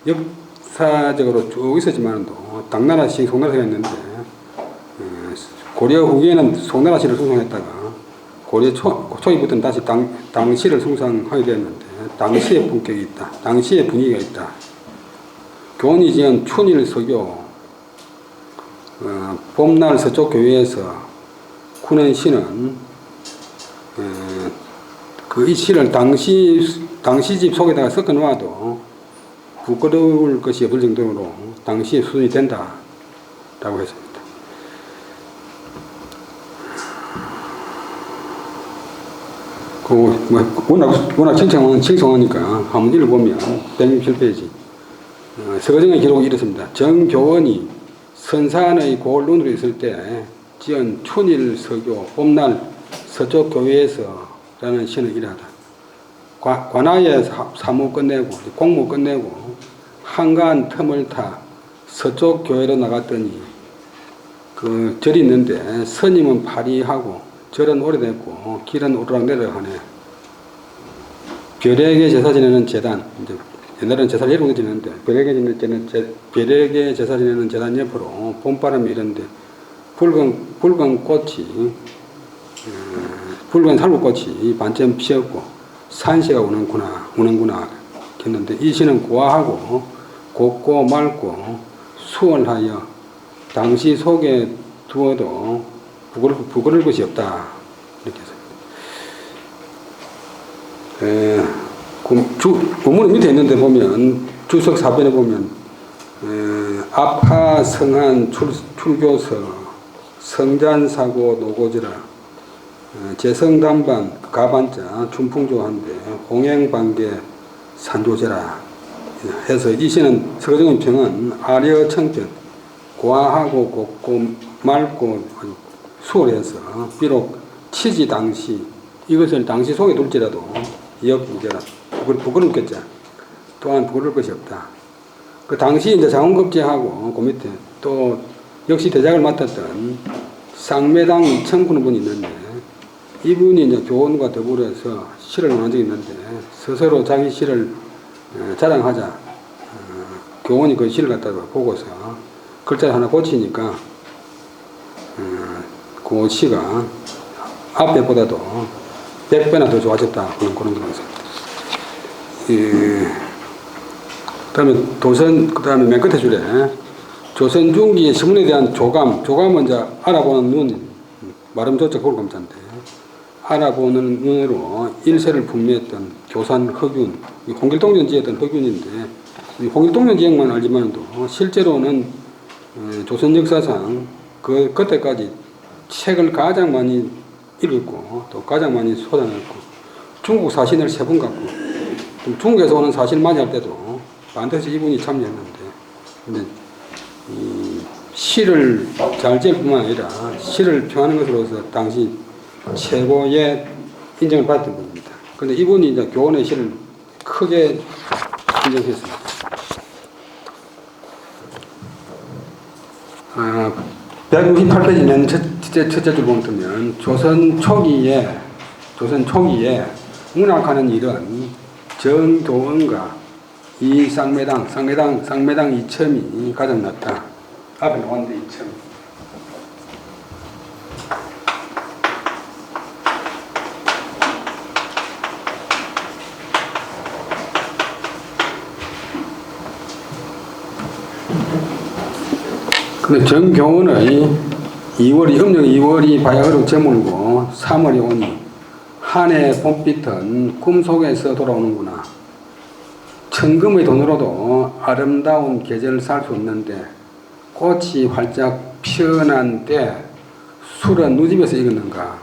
역사적으로 쭉 있었지만도 당나라 시, 송나라 시가 있는데 고려 후기에는 송나라 시를 숭상했다가 고려 초기부터는 다시 당시를 숭상하게 되었는데 당시의 품격이 있다. 당시의 분위기가 있다. 교원이 지은 춘일 서교 봄날 서쪽 교회에서 구는 시는 그 이 시를 당시 집 속에다가 섞어 놓아도 부끄러울 것이 없을 정도로 당시의 수준이 된다 라고 했습니다. 워낙 칭송하니까 한번 읽어보면 167페이지 서거정의 기록이 이렇습니다. 정교원이 선산의 고을론으로 있을 때 지은 춘일 서교 봄날 서쪽 교회에서 라는 시는 이러하다. 관아에 사무 끝내고 공무 끝내고 한가한 틈을 타 서쪽 교회로 나갔더니 그 절이 있는데 스님은 파리하고 절은 오래됐고 길은 오르락내리락하네. 별에게 제사 지내는 재단, 이제 옛날에는 제사를 여러 군데 지내는데 별에게 제사 지내는 재단 옆으로 봄바람이 이런데 붉은 꽃이 붉은 살구꽃이 반쯤 피었고 산시가 우는구나 했는데 이 시는 고아하고 곱고 맑고 수월하여 당시 속에 두어도 부끄러울 것이 없다 이렇게 했습니다. 원문 밑에 있는데 보면 주석 4변에 보면 아파 성한 출교서 성잔사고 노고지라 재성담반 가반자 춘풍조한데 홍행반계 산조제라 해서 이 시는 서거정의 평은 아려청편 고아하고 곱고 맑고 수월해서 비록 치지 당시 이것을 당시 속에 둘지라도 역무죄라 부끄럽겠죠. 또한 부끄러울 것이 없다. 그 당시 이제 장원급제하고 그 밑에 또 역시 대작을 맡았던 쌍매당 이청구는 분이 있는데 이분이 이제 교원과 더불어서 시를 논한 적이 있는데 스스로 자기 시를 자랑하자 교원이 그 시를 갖다가 보고서 글자를 하나 고치니까 그 시가 앞에보다도 100배나 더 좋아졌다 그런 거라서 그다음에 맨 끝에 줄에 조선 중기의 신문에 대한 조감은 이제 알아보는 눈 말음조차 그걸 검사인데 알아보는 눈으로 일세를 분미했던 교산 허균, 홍길동전 지었던 허균인데 홍길동전 지역만 알지만도 실제로는 조선 역사상 그때까지 책을 가장 많이 읽었고 또 가장 많이 소장했고 중국 사신을 3번 갖고 중국에서 오는 사신 많이 할 때도 반드시 이분이 참여했는데 근데 이 시를 잘 지을 뿐만 아니라 시를 평하는 것으로서 당시 최고의 인정을 받았던 분입니다. 그런데 이분이 이제 교원의 시를 크게 인정했습니다. 168페이지 맨 첫째 줄 보면 조선 초기에 문학하는 일은 정도원과 이 쌍매당 이첨이 가장 낫다. 앞에 나왔는데 이첨. 근데 정교원의 음력 2월이 바야흐로 저물고 3월이 오니 한 해 봄빛은 꿈속에서 돌아오는구나. 천금의 돈으로도 아름다운 계절을 살 수 없는데 꽃이 활짝 피어난 때 술은 누집에서 익었는가?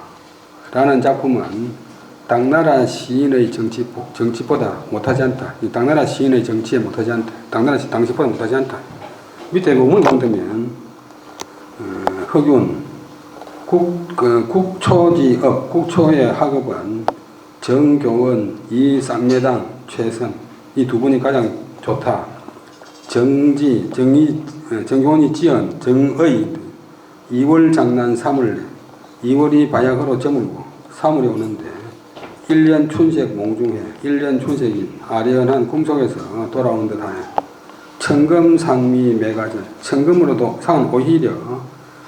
라는 작품은 당나라 시인의 정치보다 못하지 않다. 당나라 시인의 정치에 못하지 않다. 당나라 시 당시보다 못하지 않다. 밑에 부분을 본다면 허균 국초의 학업은 정교원, 이쌍매당, 최선 이 두 분이 가장 좋다. 정교원이 지은 정의 2월 장난 3월 2월이 바야흐로 저물고 3월이 오는데 1년 춘색 몽중해 1년 춘색이 아련한 꿈속에서 돌아오는 듯하네. 천금상미 매가절 천금으로도 상은 오히려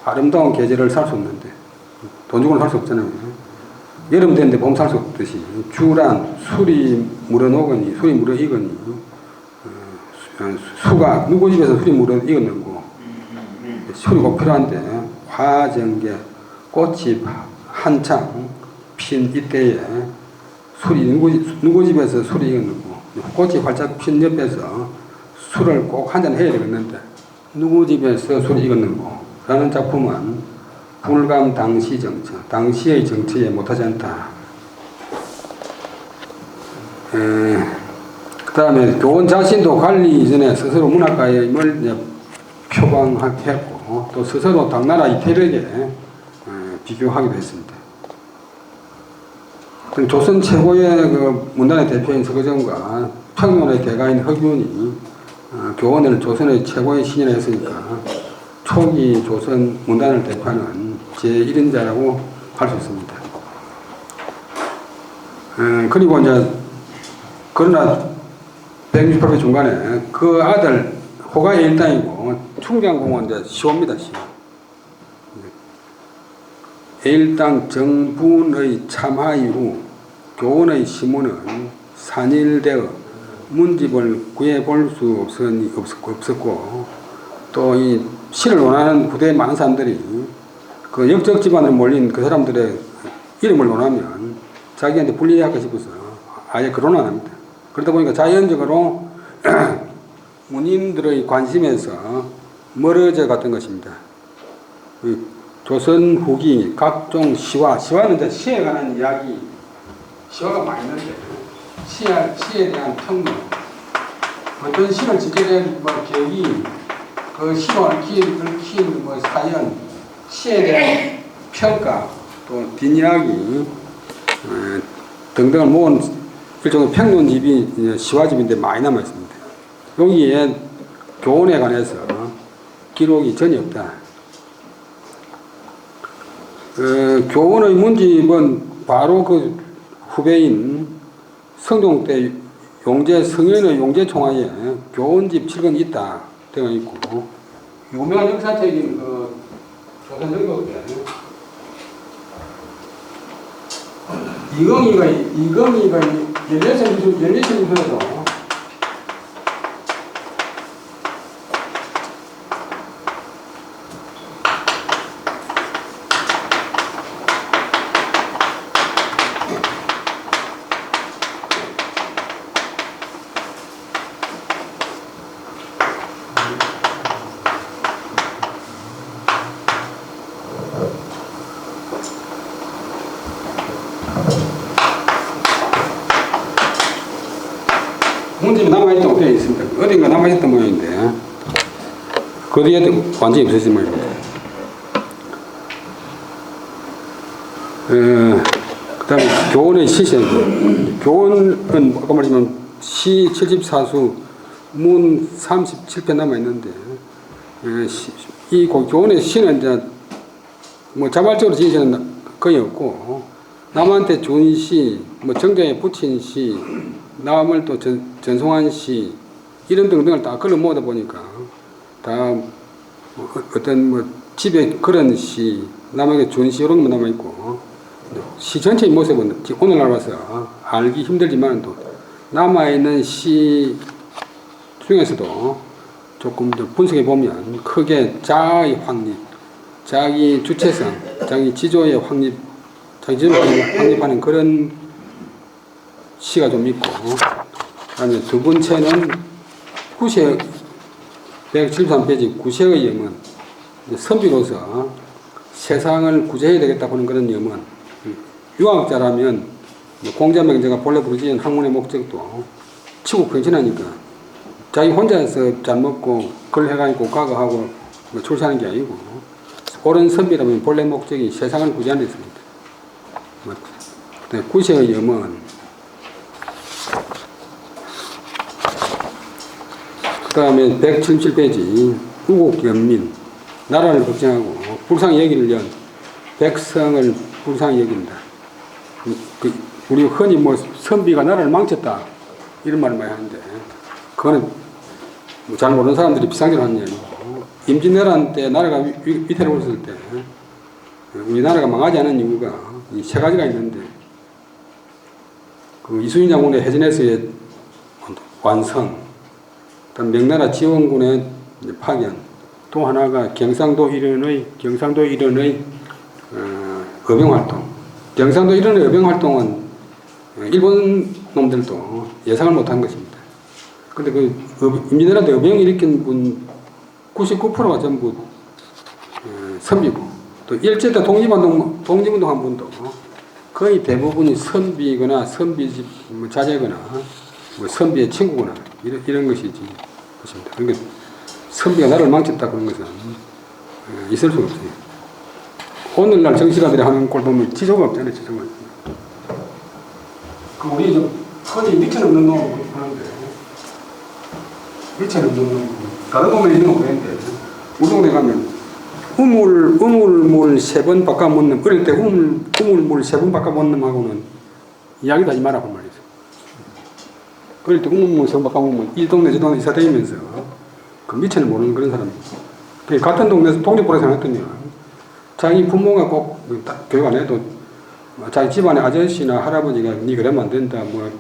아름다운 계절을 살 수 없는데 돈 주고는 살 수 없잖아요. 여름 되는데 봄 살 수 없듯이 주란 술이 물어녹으니 술이 물어익으니 수가 누구 집에서 술이 물어익었는고 술이 꼭 필요한데 화정계 꽃이 한창 핀 이때에 술이 누구 집에서 술이 익었는고 꽃이 활짝 핀 옆에서 술을 꼭 한잔 해야 되겠는데 누구 집에서 술이 익었는고 라는 작품은 불감 당시 정처, 당시의 정치에 못하지 않다. 그 다음에 교원 자신도 관리 이전에 스스로 문학가의 힘을 표방했고 또 스스로 당나라 이태력에 비교하기도 했습니다. 조선 최고의 그 문단의 대표인 서거정과 평론의 대가인 허균이 교원을 조선의 최고의 신이라 했으니까 초기 조선 문단을 대표하는 제1인자라고 할 수 있습니다. 그리고 이제 그러나 168회 중간에 그 아들 호가의 일당이고 충장공은 이제 시호입니다. 시호. 일당 정분의 참하 이후 교원의 시문은 산일되어 문집을 구해볼 수 없었고 또 이 시를 원하는 후대에 많은 사람들이 그 역적 집안을 몰린 그 사람들의 이름을 논하면 자기한테 불리할까 싶어서 아예 거론을 안 합니다. 그러다 보니까 자연적으로 문인들의 관심에서 멀어져 갔던 것입니다. 조선 후기 각종 시화는 이제 시에 관한 이야기, 시화가 많이 있는데 시에 대한 평론, 어떤 시를 짓게 된 계기, 그 시를 얽힌 사연, 시에 대한 평가, 또 뒷이야기 등등을 모은 일종의 평론집이 시화집인데 많이 남아 있습니다. 여기에 교원에 관해서 기록이 전혀 없다. 교원의 문집은 바로 그 후배인 성종 때 성현의 용제총화에 교원집 7권이 있다 되어 있고 유명한 역사책인 그 조선정국 때 이경이가 연례체부에서 문집이 남아있다고 되어 있습니다. 어딘가 남아있던 모양인데 그 뒤에 완전히 없어진 모양입니다. 그 다음에 교원의 시신, 교원은 아까 말했지만 시 74수 문 37편 남아있는데 이 교원의 시는 이제 뭐 자발적으로 지은 시는 거의 없고 남한테 준 시, 정장에 붙인 시, 남을 또 전송한 시 이런 등등을 다 걸러 모으다 보니까 다 어떤 집에 그런 시, 남에게 준 시 이런 거 남아 있고 시 전체의 모습은 오늘날 와서 알기 힘들지만 또 남아 있는 시 중에서도 조금 더 분석해 보면 크게 자아의 확립, 자기 주체성, 자기 지조의 확립, 자기 지조를 확립하는 그런 시가 좀 있고 그다음에 두 번째는 구세 173페이지 구세의 염원. 선비로서 세상을 구제해야 되겠다 보는 그런 염원. 유학자라면 공자명제가 본래 부르짖은 학문의 목적도 치고 평진하니까 자기 혼자서 잘 먹고 글 해가지고 국가하고 출세하는 게 아니고 옳은 선비라면 본래 목적이 세상을 구제하는 데 있습니다. 구세의 염원. 그 다음에 177페이지 우국연민. 나라를 걱정하고 불쌍히 여기를 연 백성을 불쌍히 여긴다. 우리 흔히 뭐 선비가 나라를 망쳤다 이런 말을 많이 하는데 그거는 잘 모르는 사람들이 비상대로 하는 얘기고 임진왜란 때 나라가 위태로웠을 때 우리나라가 망하지 않은 이유가 이 세 가지가 있는데 그 이순신 장군의 해전에서의 완성, 그다음 명나라 지원군의 파견, 또 하나가 경상도 일원의 의병활동. 경상도 일원의 의병활동은 일본 놈들도 예상을 못한 것입니다. 근데 그 임진왜란 때 의병 일으킨 분 99%가 전부 선비고, 또 일제 때 독립운동한 분도 거의 대부분이 선비거나 선비 자제거나 뭐 선비의 친구거나 이런 것이지 것입니다. 그러니까 선비가 나를 망쳤다 그런 것은 있을 수가 없어요. 오늘날 정치가들이 하는 꼴 보면 지조가 없잖아요. 지조가. 그 우리 좀 흔히 미쳐넘는 놈 하는데 미쳐넘는 놈 다른 놈에 있는 거 그랬는데 우리 동네 가면 우물물 3번 바꿔 못 놈, 어릴 때 우물물 3번 바꿔 못 놈하고는 이야기도 하지 마라고 말이죠. 어릴 때 우물물 3번 바꿔 못 놈, 이 동네 저 동네 이사 다니면서 그 미천을 모르는 그런 사람이. 같은 동네에서 독립보라 생각했더니 자기 부모가 꼭 교육 안 해도 자기 집안의 아저씨나 할아버지가 니 그러면 안 된다, 뭐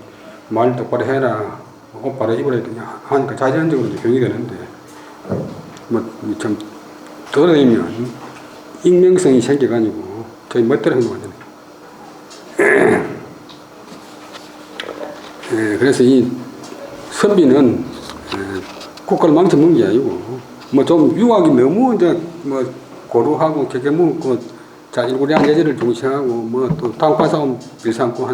말 똑바로 해라, 옷 바로 입으라 하니까 자제한적으로 교육이 되는데 뭐좀 돌아다니면 익명성이 생겨가지고 저희 멋대로 행동하잖아요. 그래서 이 선비는 국가를 망쳐먹는 게 아니고 뭐 좀 유학이 너무 이제 뭐 고루하고 개개무고 자질구레한 예절을 중시하고 뭐 또 당파싸움 일삼고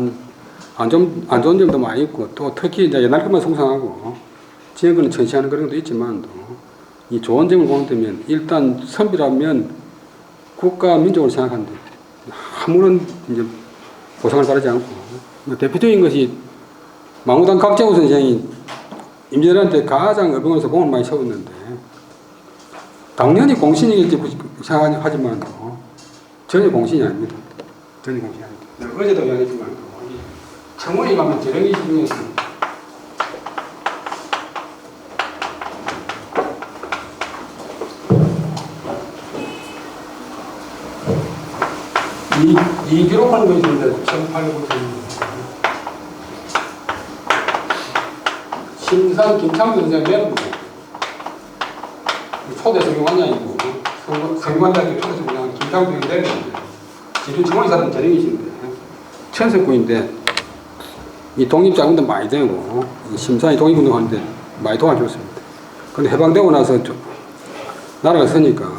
안 좋은 점도 많이 있고 또 특히 이제 옛날 것만 숭상하고 지역은 천시하는 그런 것도 있지만 또 이 좋은 점을 보면 일단 선비라면 국가 민족을 생각하는데 아무런 이제 보상을 바라지 않고 대표적인 것이 망우당 각재우 선생이 임진왜란 때 가장 의병으로서 공을 많이 세웠는데 당연히 공신이겠지 생각하지만 전혀 공신이 아닙니다. 전혀 공신이 아닙니다. 내가 어제도 이야기했지만 청원에 가면 재령이 중에서 이 기록하는 거 있는데 1800년 심산 김창규 선생이 내는 거예요. 초대 성균관장이고 성균관장이 초대 성균관장 김창규 선생이 내는 거예요. 지금 정원이 사람 재령이신데 천석구인데 이 독립자금도 많이 되고 심산이 독립운동하는데 많이 도와줬습니다. 근데 해방되고 나서 나라가 서니까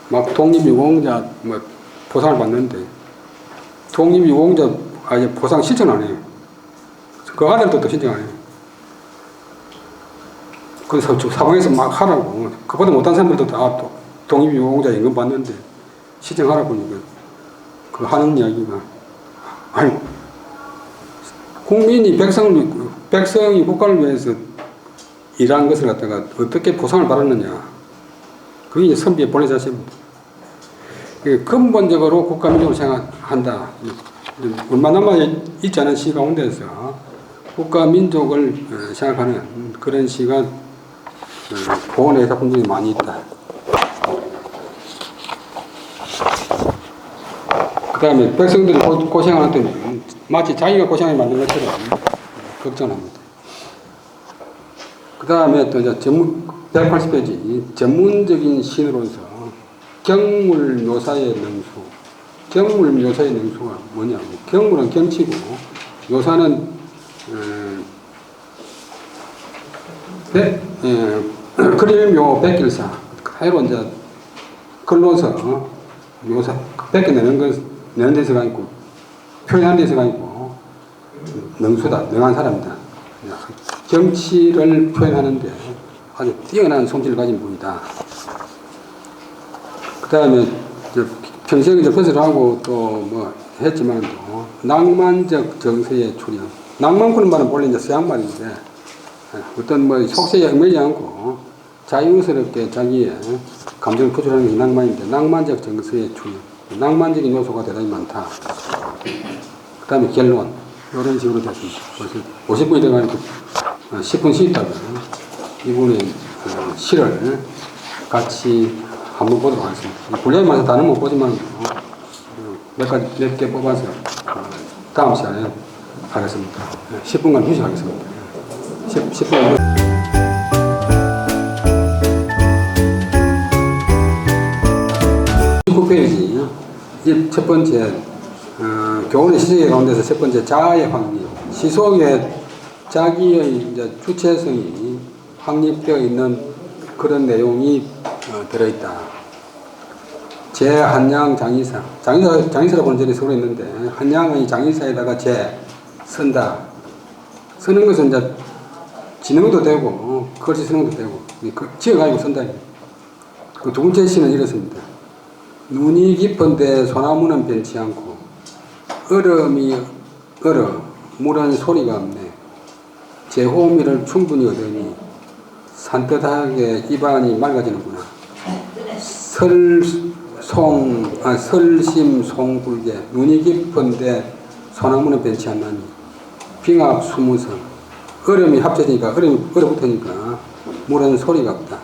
막 독립유공자 뭐 보상을 받는데 독립유공자 보상 신청 안 해요. 그 아들도 또 신청 안 해요. 그래서 사방에서 막 하라고. 그보다 못한 사람들도 다 독립유공자 임금 받는데 신청하라고 하니까 그 하는 이야기가 아니 국민이 백성이 국가를 위해서 일한 것을 갖다가 어떻게 보상을 받았느냐. 그게 이제 선비의 본래 자세입니다. 근본적으로 국가민족을 생각한다. 얼마 남아있지 않은 시 가운데서 국가민족을 생각하는 그런 시가 고원의 작품 중에 많이 있다. 그 다음에 백성들이 고생할 때는 마치 자기가 고생을 만든 것처럼 걱정합니다. 그 다음에 또 이제 180페이지 전문적인 신으로서 경물 묘사의 능수. 경물 묘사의 능수가 뭐냐고. 경물은 경치고 묘사는 그릴묘 백길사 하여로 이제 글로서 묘사 베껴내는 내는 데서가 있고 표현하는 데서가 있고 능수다 능한 사람이다. 정치를 표현하는데 아주 뛰어난 솜씨를 가진 분이다. 그 다음에 평생에 이제 벗을 하고 또 뭐 했지만 또 낭만적 정서의 출현. 낭만꾸는 말은 본래 이제 서양 말인데 어떤 뭐 속세에 얽매이지 않고 자유스럽게 자기의 감정을 표출하는 게 낭만인데 낭만적 정서의 출현. 낭만적인 요소가 대단히 많다. 그 다음에 결론. 이런 식으로 됐습니다. 50분이 돼가니까 10분 쉬었다가 이분의 시를 같이 한번 보도록 하겠습니다. 분량이 많아서 다는 못 보지만 몇 개 뽑아서 다음 시간에 하겠습니다. 10분간 휴식하겠습니다. 10분. 19페이지. 첫 번째, 교훈의 시속의 가운데서 첫 번째, 자아의 확립. 시속에 자기의 이제 주체성이 확립되어 있는 그런 내용이 들어있다. 제한양 장의사. 장의사라고 보는 전에 서로 있는데, 한양의 장의사에다가 제 쓴다. 쓰는 것은 이제 지는 것도 되고, 글씨 쓰는 것도 되고, 지어가지고 쓴다. 그 두 번째 시는 이렇습니다. 눈이 깊은데 소나무는 변치 않고, 얼음이 얼어, 물은 소리가 없네. 제호미를 충분히 얻으니, 산뜻하게 입안이 맑아지는구나. 설심송불개. 눈이 깊은데 소나무는 변치 않나니. 빙합 수무성. 얼음이 합쳐지니까, 얼음이 얼어붙으니까 물은 소리가 없다.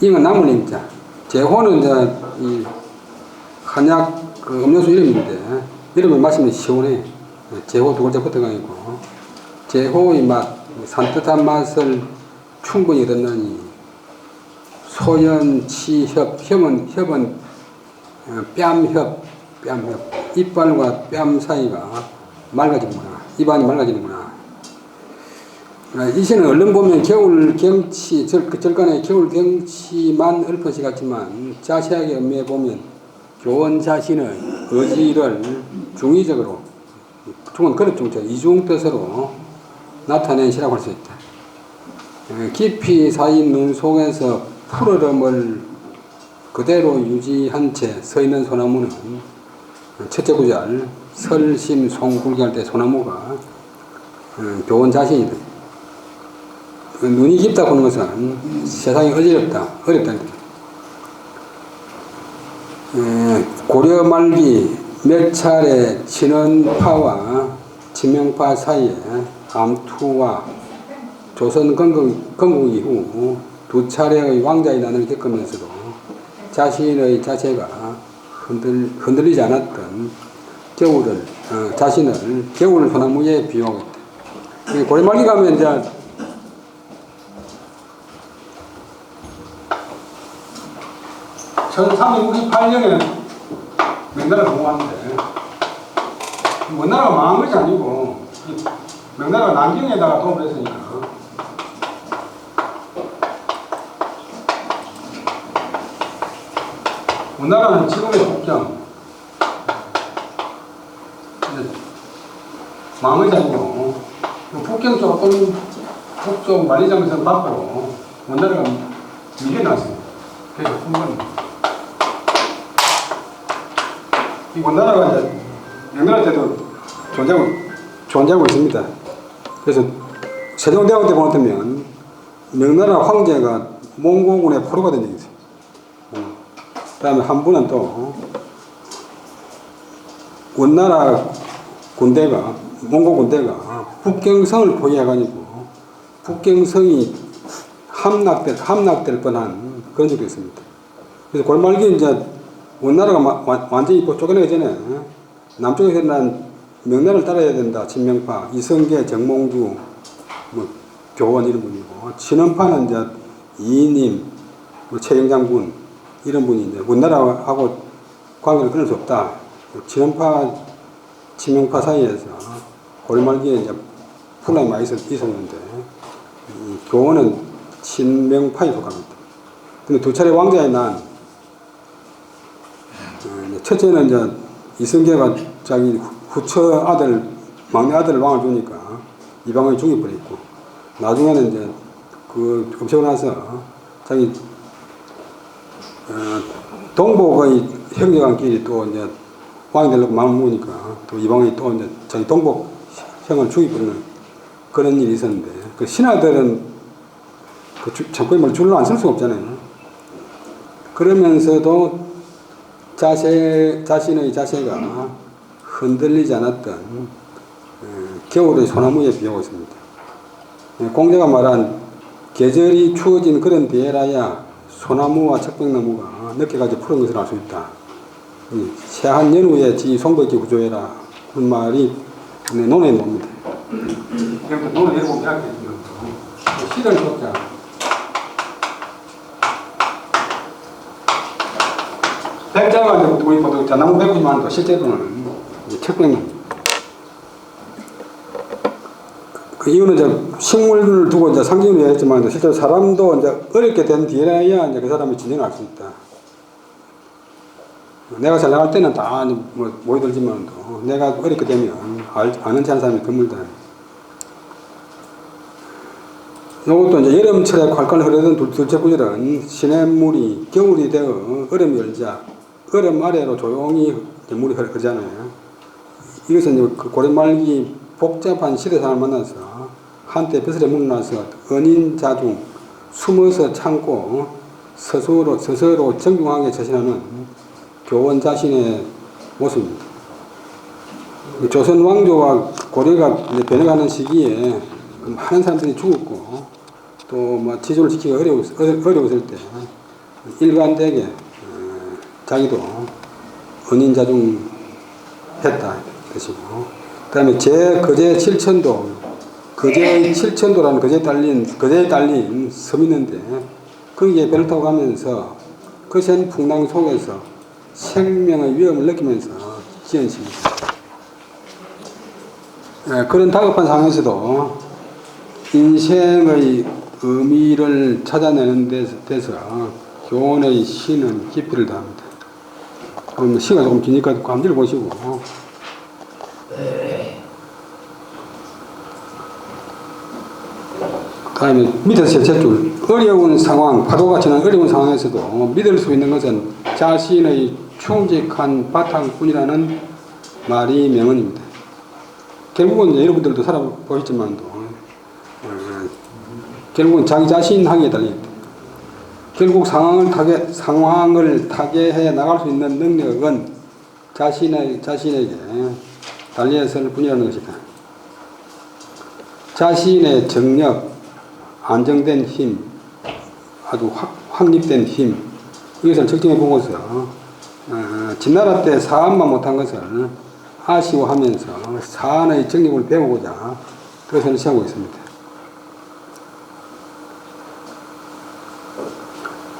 이건 나물 임자. 제호는 이제 이 한약 그 음료수 이름인데, 이름을 마시면 시원해. 제호 두 글자 붙어가 있고, 제호의 맛, 산뜻한 맛을 충분히 얻었느니, 소연치협, 협은 뺨협, 이빨과 뺨 사이가 맑아지는구나. 입안이 맑아지는구나. 이 시는 얼른 보면 겨울 경치, 절간에 겨울 경치만 읊어시 같지만 자세하게 음미해 보면 교원 자신의 의지를 중의적으로, 중은 그릇중자, 이중 뜻으로 나타낸 시라고 할 수 있다. 깊이 쌓인 눈 속에서 푸르름을 그대로 유지한 채 서 있는 소나무는 첫째 구절, 설심 송굴기할 때 소나무가 교원 자신이다. 눈이 깊다 보는 것은 세상이 어렵다는 뜻. 고려 말기 몇 차례 친원파와 진명파 사이에 암투와 조선 건국 이후 두 차례의 왕자의 난을 겪으면서도 자신의 자체가 흔들리지 않았던 자신을 겨울 소나무에 비유하고 있다. 고려 말기 가면 이제 1398년에 명나라 공부하는데, 원나라가 망한 것이 아니고 명나라가 남경에다가 도움을 했으니까 원나라는 지금의 국경 망한 것이 아니고 북경 조금 북쪽 만리장성 밖으로 원나라가 밀려났어요. 그래서 큰 이 원나라가 이제 명나라 때도 존재하고 있습니다. 그래서 세종대왕 때 보면 명나라 황제가 몽고군의 포로가 된 적이 있어요. 그 다음에 한 분은 또 원나라 군대가, 몽고 군대가 북경성을 포위해가지고 북경성이 함락될 뻔한 그런 적도 있습니다. 그래서 골말기 이제 원나라가 완전히 쫓겨나기 전에 남쪽에서 난 명나라를 따라야 된다. 진명파, 이성계, 정몽주, 뭐 교원 이런 분이고, 친원파는 이제 이인님, 뭐 최영장군 이런 분이 이제 원나라하고 관계를 끊을 수 없다. 친원파, 진명파 사이에서 고려말기에 이제 분란이 많이 있었는데 교원은 친명파에 속합니다. 근데 두 차례 왕자에 난 첫째는 이제 이성계가 자기 후처 아들, 막내 아들 왕을 주니까 이방원이 죽여버렸고, 나중에는 이제 그 없애고 나서 자기 동복의 형제간끼리 또 이제 왕이 되려고 마음을 먹으니까 또 이방원이 또 이제 자기 동복 형을 죽여버리는 그런 일이 있었는데, 그 신하들은 그 정권을 줄로 안 쓸 수가 없잖아요. 그러면서도 자신의 자세가 흔들리지 않았던 겨울의 소나무에 비하고 있습니다. 공자가 말한 계절이 추워진 그런 데에라야 소나무와 척백나무가 늦게까지 푸른 것을 알 수 있다. 새한 연후에 지 송백기 구조해라. 그 말이 논에 나옵니다. 그러니까 논에 보면 이렇게 시를 적자. 백자가 우리 모두 나무 배우지만 실제로는 척백나무. 그 이유는 이제 식물을 두고 이제 상징을 했지만 실제로 사람도 이제 어렵게 된 뒤에야 이제 그 사람의 진정을 알 수 있다. 내가 잘 나갈 때는 다 뭐 모여들지만 내가 어렵게 되면 아는 체 않은 사람이 드물다. 이것도 이제 여름철에 콸콸 흐르던 둘째 구절은 시냇물이 겨울이 되어 얼음이 열자 얼음 아래로 조용히 물이 흐르잖아요. 이것은 이제 그 고려 말기 복잡한 시대상을 만나서 한때 벼슬에 묻어나서 은인자중 숨어서 참고 스스로 정중하게 처신하는 교원 자신의 모습입니다. 조선 왕조와 고려가 변해가는 시기에 많은 사람들이 죽었고 또 뭐 지조를 지키기가 어려웠을 때 일관되게 자기도 은인자중 했다 것이고, 그 다음에 거제 칠천도, 거제의 칠천도라는 거제에 딸린 섬이 있는데 거기에 배를 타고 가면서 거센 풍랑 속에서 생명의 위험을 느끼면서 지은 시입니다. 그런 다급한 상황에서도 인생의 의미를 찾아내는 데서 교원의 시는 깊이를 더합니다. 그럼 시가 조금 기니까 감지를 보시고, 그 다음에 밑에서 셋째 줄, 어려운 상황, 파도가 치는 어려운 상황에서도 믿을 수 있는 것은 자신의 충직한 바탕뿐이라는 말이 명언입니다. 결국은 여러분들도 살아보셨지만도 결국은 자기 자신 하기에 달립니다. 결국 상황을 타개해 나갈 수 있는 능력은 자신에게 달려있을 뿐이라는 것이다. 자신의 정력, 안정된 힘, 아주 확립된 힘, 이것을 측정해 보고서 진나라 때 사안만 못한 것을 아쉬워하면서 사안의 정력을 배우고자 그것을 시하고 있습니다.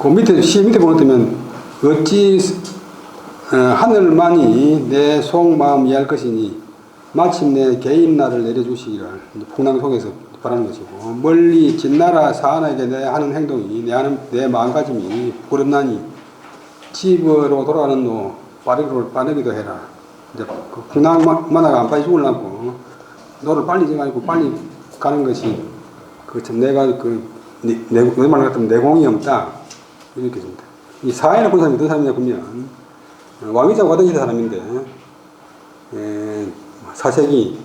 그 시 밑에 보면 어찌 하늘만이 내 속마음 이해할 것이니 마침내 개인나를 내려주시기를 풍랑 속에서 바라는 것이고, 멀리 진나라 사안에게 내 하는 행동이 내 마음가짐이 부럽나니 집으로 돌아가는 노 빠르기도 해라. 이제 그 풍랑 만화가 안 빨리 죽으려고 노를 빨리 지어가지고 빨리 가는 것이 내가 내 말 같으면 내공이 없다. 이렇게 됩니다. 이 사회를 본 사람이 어떤 사람이냐 보면 왕위자고 하던 시대 사람인데 4세기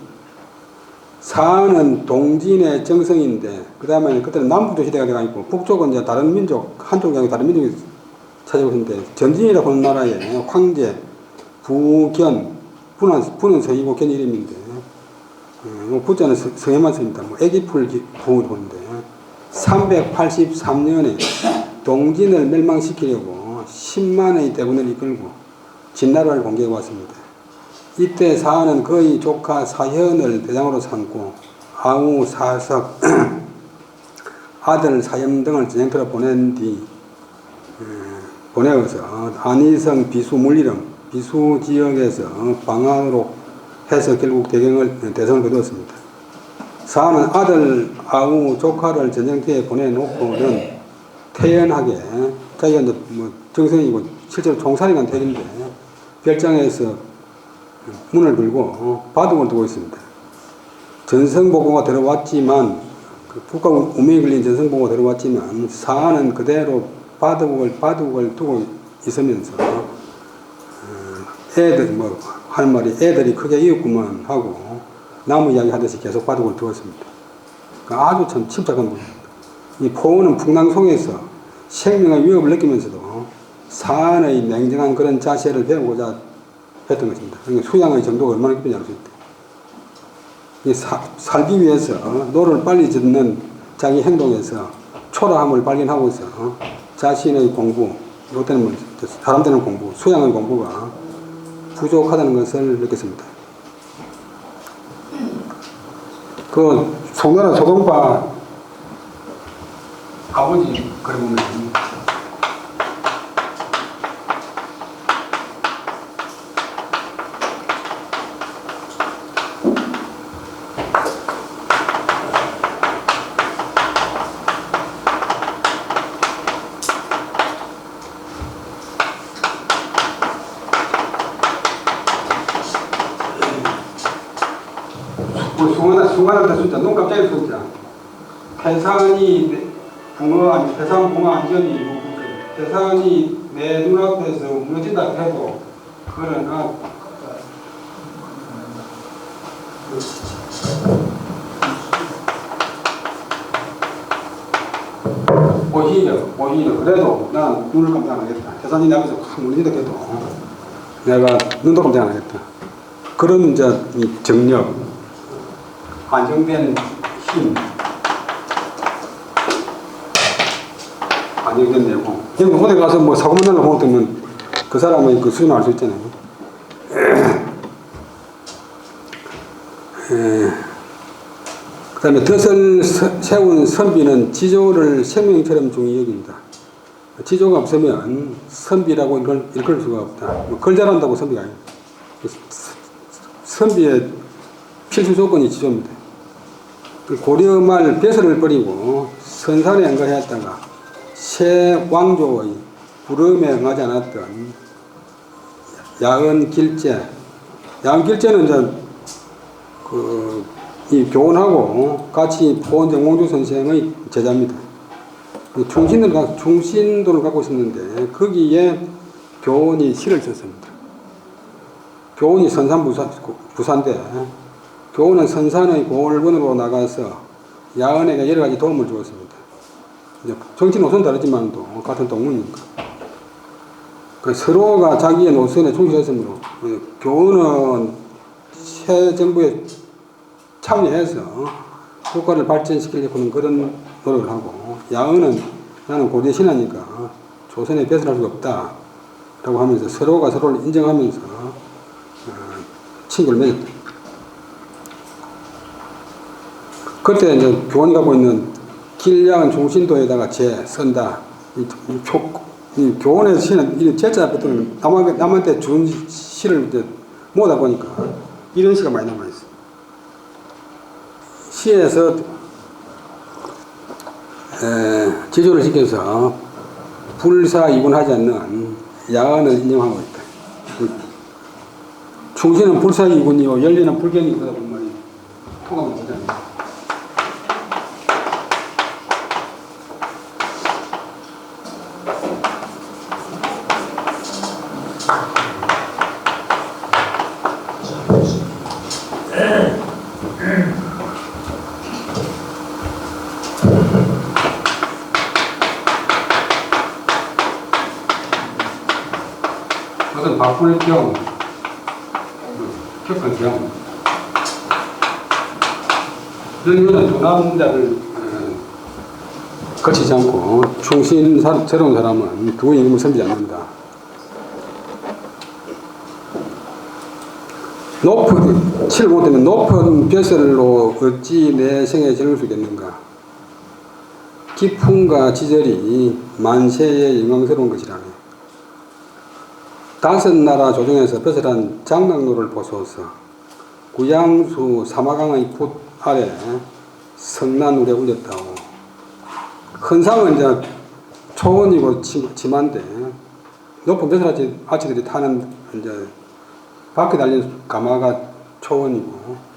사안은 동진의 정성인데 그 다음에 그때는 남북조 시대가 돼가지고 북쪽은 이제 다른 민족 한쪽이 아니고 다른 민족이 차지하고 있는데 전진이라고 하는 나라의 황제 부견 부는 서이고 견 이름인데 부자는 성에만 씁니다. 애기풀 부를 보는데 383년에 동진을 멸망시키려고 10만의 대군을 이끌고 진나라를 공격해 왔습니다. 이때 사안은 그의 조카 사현을 대장으로 삼고 아우, 사석, 아들 사염 등을 전쟁터로 보낸 뒤 보내어서 안희성 비수 물리령 비수 지역에서 방안으로 해서 결국 대성을 거두었습니다. 사는 아들, 아우, 조카를 전쟁터에 보내놓고는 태연하게, 자기가 이제 뭐 정성이고 실제로 총살인간 태인데 별장에서 문을 들고 바둑을 두고 있습니다. 전성보고가 들어왔지만, 그 국가 운명이 걸린 전성보고가 들어왔지만, 사안은 그대로 바둑을 두고 있으면서, 애들, 하는 말이 애들이 크게 이었구만 하고, 나무 이야기 하듯이 계속 바둑을 두었습니다. 아주 참 침착한 분입니다. 이 포원은 풍랑 속에서 생명의 위협을 느끼면서도 사안의 냉정한 그런 자세를 배우고자 했던 것입니다. 그러니까 수양의 정도가 얼마나 깊은지 알 수 있다. 살기 위해서 노를 빨리 짓는 자기 행동에서 초라함을 발견하고서 자신의 공부, 이때는 사람 되는 공부, 수양의 공부가 부족하다는 것을 느꼈습니다. 그 송나라 소동파 아버지 그래 보면 숭아한테 진짜 눈 깜짝이야 진짜. 태산이 붕어 아니 태산 붕어 안전이 태산이 내 눈앞에서 무너진다 해도 그거는 오히려 그래도 난 눈을 깜짝 안 하겠다. 태산이 내 앞에서 확 무너진다 해도 내가 눈도 깜짝 안 하겠다. 그런 이제 이 정력, 안정된 힘, 안정된 내공. 그냥 어디 가서 뭐 사고 만나는 거 보면 그 사람의 그 수준을 알 수 있잖아요. 그 다음에 덫을 세운 선비는 지조를 생명처럼 중히 여깁니다. 지조가 없으면 선비라고 일컬 수가 없다. 뭐 글 잘한다고 선비가 아니에요. 선비의 필수 조건이 지조입니다. 고려 말 벼슬을 버리고 선산에 안가했다가 새 왕조의 부름에 응하지 않았던 야은 길제는 이제 이 교훈하고 같이 포원 정몽주 선생의 제자입니다. 충신도를 갖고 있었는데 거기에 교훈이 시를 썼습니다. 교훈이 부사인데 교훈은 선산의 골본으로 나가서 야은에게 여러 가지 도움을 주었습니다. 정치 노선은 다르지만도 같은 동문이니까. 서로가 자기의 노선에 충실했으므로 교훈은 새 정부에 참여해서 국가를 발전시키려는 그런 노력을 하고, 야은은 나는 고대 신하니까 조선에 배설할 수가 없다 라고 하면서 서로가 서로를 인정하면서 친구를 맺었다. 그때 이제 교원이 갖고 있는 길야은 중신도에다가 쓴다. 이 교원의 시는 이 제자 같은 남한테 준 시를 이제 모으다 보니까 이런 시가 많이 남아있어. 시에서 지조를 시켜서 불사이군하지 않는 야언을 인정하고 있다. 충신은 불사이군이요 열리는 불경이 그러다 보면 말이에요. 통하면 되잖아요. 그것은 바꿀경, 격근경. 이런 거는 조남자를 거치지 않고 충신스러운 사람은 두 임금을 섬기지 않는다. 치를 못하면 높은 벼슬로 어찌 내 생에 지를 수 있겠는가. 기품과 지절이 만세에 영광스러운 것이라네. 다섯 나라 조정에서 벼슬한 장락로를 보소서. 구양수 사마강의 붓 아래 성난울에 올렸다고. 헌상은 이제 초원이고 지만데 높은 벼슬아치들이 타는 이제 밖에 달린 가마가 초원이고.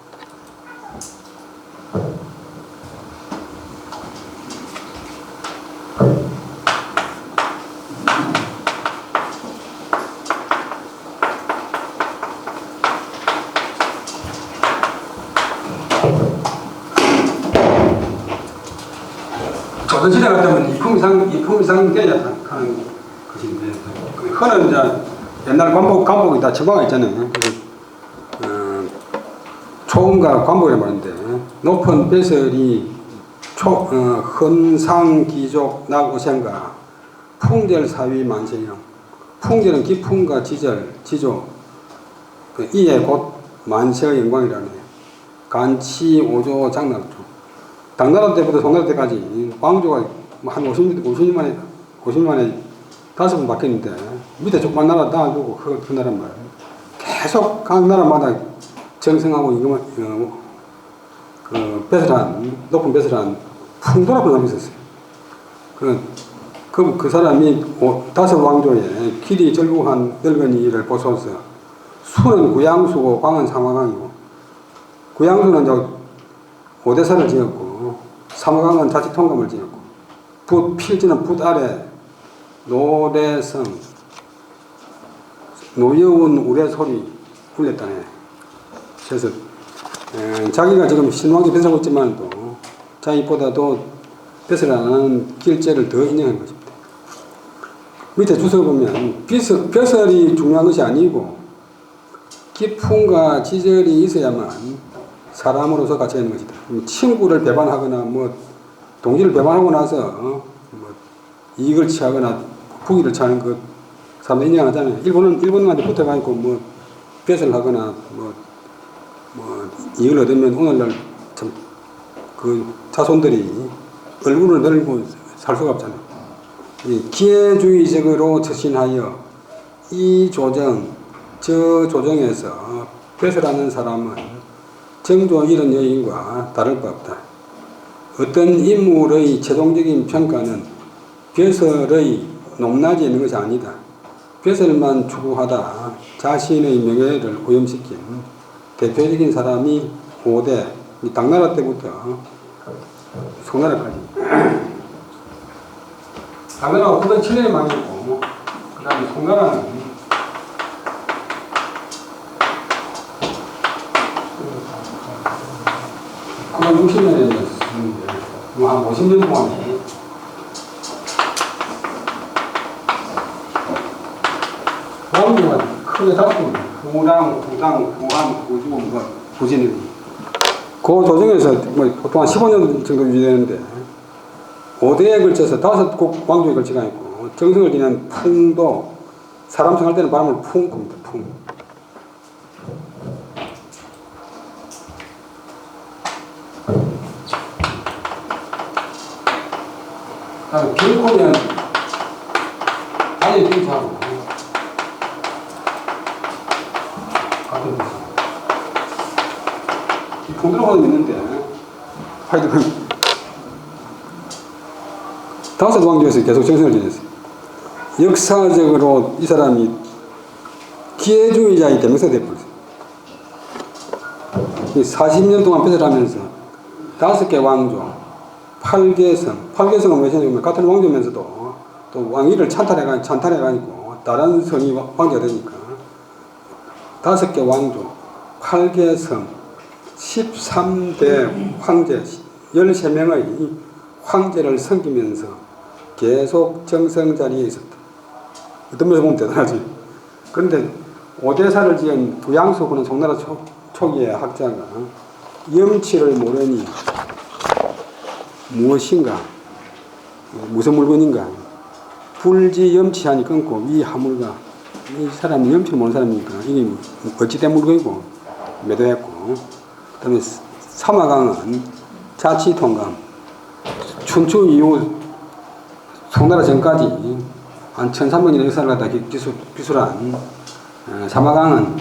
조선시대 같으면 이품 이상 돼야 하는 것인데, 헌은 이제 옛날 관복이 다 처방가 있잖아요. 초음과 관복이라 말인데, 높은 벼슬이 헌상기족 낙오생가 풍절사위 만세형. 풍절은 기품과 지조, 이에 곧 만세의 영광이라네. 간치 오조 장락조. 당나라 때부터 송나라 때까지 왕조가 한 50년 만에 5번 바뀌었는데, 밑에 조그만 나라 놔두고 그 나라 말 계속 각 나라마다 정성하고 높은 벼슬한 풍도라고 사람이 있었어요. 그 사람이 5왕조에 길이 절구한 늙은이를 보소서. 수는 구양수고 광은 삼화강이고, 구양수는 이제 오대산을 지었고, 삼화강은 자치통감을 지었고, 필지는 붓 아래 노래성 노여운 우레소리 울렸다네. 그래서 자기가 지금 신왕제 벼슬하고 있지만 또 자기보다도 벼슬하는 길제를 더 인정한 것입니다. 밑에 주석을 보면 벼슬이 중요한 것이 아니고 기품과 지절이 있어야만 사람으로서 가치가 있는 것이다. 친구를 배반하거나 동지를 배반하고 나서 이익을 취하거나 부귀를 취하는 것 사람들이 인정 안 하잖아요. 일본한테 붙어가지고 벼슬을 하거나 이익을 얻으면 오늘날 참 그 자손들이 얼굴을 늘고 살 수가 없잖아요. 기회주의적으로 처신하여 이 조정 저 조정에서 벼슬하는 사람은 정조 이런 여인과 다를 바 없다. 어떤 인물의 최종적인 평가는 벼슬의 높낮이에 있는 것이 아니다. 벼슬만 추구하다 자신의 명예를 오염시킨 대표적인 사람이 5대, 당나라 때부터 송나라까지. 당나라가 907년에 망했고, 그 다음에 송나라는 한 60년에 있었는데, 한 50년 동안에 왕조가 크게 잡고, 후랑, 후한, 후주, 후진이. 그 조정에서 보통 한 15년 정도 유지되는데, 5대에 걸쳐서 5곡 왕조에 걸쳐가 있고, 정성을 지닌 풍도, 사람 생활 때는 바람을 풍 겁니다, 풍. 다음에 길고면 다리에 빙차하고 같은 데서 이 풍도로가도 있는데 하여튼 5 왕조에서 계속 정성을 지냈어요. 역사적으로 이 사람이 기회주의자의 대명사가 되어버렸어요. 40년 동안 벼슬하면서 5개 왕조 8개성은 무엇이냐면 같은 왕조면서도 또 왕위를 찬탈해가지고 다른 성이 왕조가 되니까 5개 왕조 8개 성 13대 황제 13명의 황제를 섬기면서 계속 정성 자리에 있었다. 어떤 면에서 보면 대단하지. 그런데 오대사를 지은 부양수군은 송나라 초기의 학자가 염치를 모르니 무엇인가, 무슨 물건인가, 불지 염치하니 끊고 위 하물가. 이 사람이 염치를 모르는 사람이니까 이게 어찌된 물건이고 매도했고, 그 다음에 삼화강은 자치통감. 춘추 이후 송나라 전까지 한 1300년 역사를 갖다 기술한 삼화강은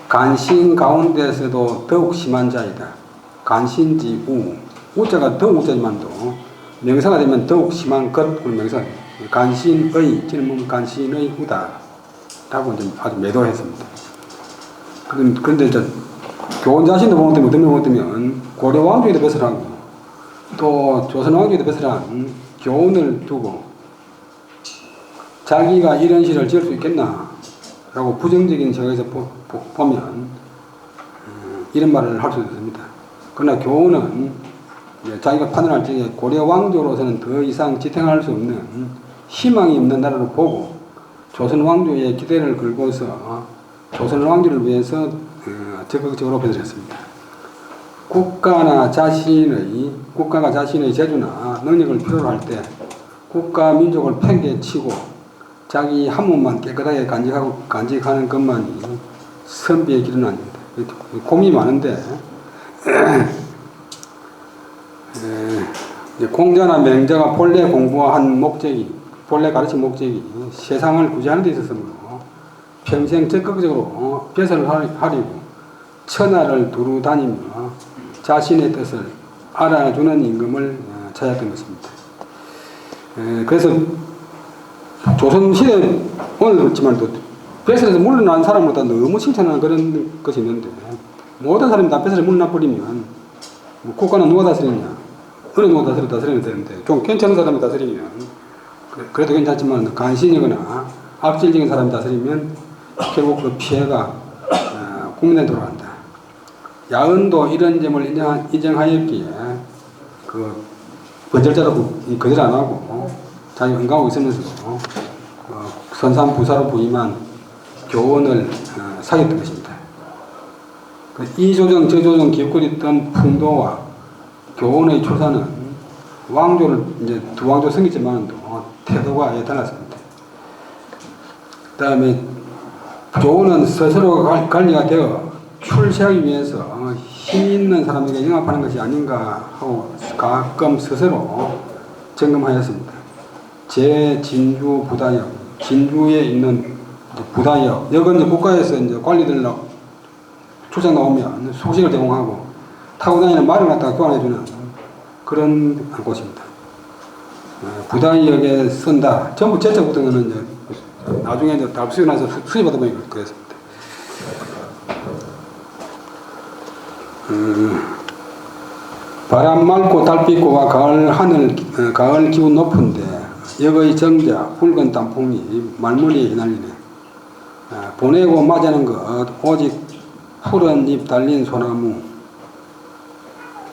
간신 가운데서도 더욱 심한 자이다. 간신지 우자가 더욱 우자지만도 명사가 되면 더욱 심한 것, 명사. 간신의, 지는 보면 간신의 우다라고 이제 아주 매도했습니다. 그런데 이제 교원 자신도 보면 어떤 면 보면 고려 왕조에도 배설하고 또 조선 왕조에도 배설한 교훈을 두고 자기가 이런 시를 지을 수 있겠나 라고 부정적인 생각에서 보면 이런 말을 할 수 있습니다. 그러나 교훈은 자기가 판단할 적에 고려 왕조로서는 더 이상 지탱할 수 없는 희망이 없는 나라로 보고 조선 왕조의 기대를 걸고서 조선 왕조를 위해서 적극적으로 배설했습니다. 국가가 자신의 재주나 능력을 필요로 할 때 국가 민족을 팽개치고 자기 한 몸만 깨끗하게 간직하는 것만이 선비의 길은 아닙니다. 고민이 많은데 공자나 맹자가 본래 공부한 목적이 본래 가르친 목적이 세상을 구제하는 데 있어서므로 평생 적극적으로 배설을 하려고 천하를 두루 다니며 자신의 뜻을 알아주는 임금을 찾았던 것입니다. 그래서 조선시대 오늘 그렇지만 또 배설에서 물러난 사람보다 너무 칭찬하는 그런 것이 있는데 모든 사람이 다 배설에 물러나 버리면 국가는 누가 다스리냐 어느 누가 다스리면 되는데 좀 괜찮은 사람이 다스리면 그래도 괜찮지만 간신이거나 악질적인 사람이 다스리면 결국 그 피해가 국민한테 돌아간다. 야은도 이런 점을 인정하였기에 그 번절자로 거절 안 하고 자기 응가하고 있으면서도 선산부사로 부임한 교원을 사귀었던 것입니다. 이조정 저조정 기웃거렸던 풍도와 교원의 출사는 왕조를 이제 두 왕조 생겼지만 태도가 아예 달랐습니다. 그 다음에 교원은 스스로가 관리가 되어 출세하기 위해서 힘 있는 사람에게 영합하는 것이 아닌가 하고 가끔 스스로 점검하였습니다. 제 진주 부다역, 진주에 있는 부다역, 여건 이제 국가에서 이제 관리들 출장 나오면 소식을 제공하고 타고 다니는 말을 갖다가 교환해주는 그런 곳입니다. 부다역에 쓴다. 전부 제자 붙은 거는 이제 나중에 이제 다 수익 나서 수입하다 보니까 그랬습니다. 바람 맑고 달빛 고와 가을 기운 높은데 여의 정자 붉은 단풍이 말머리에 휘날리네. 보내고 맞이하는 것 오직 푸른 잎 달린 소나무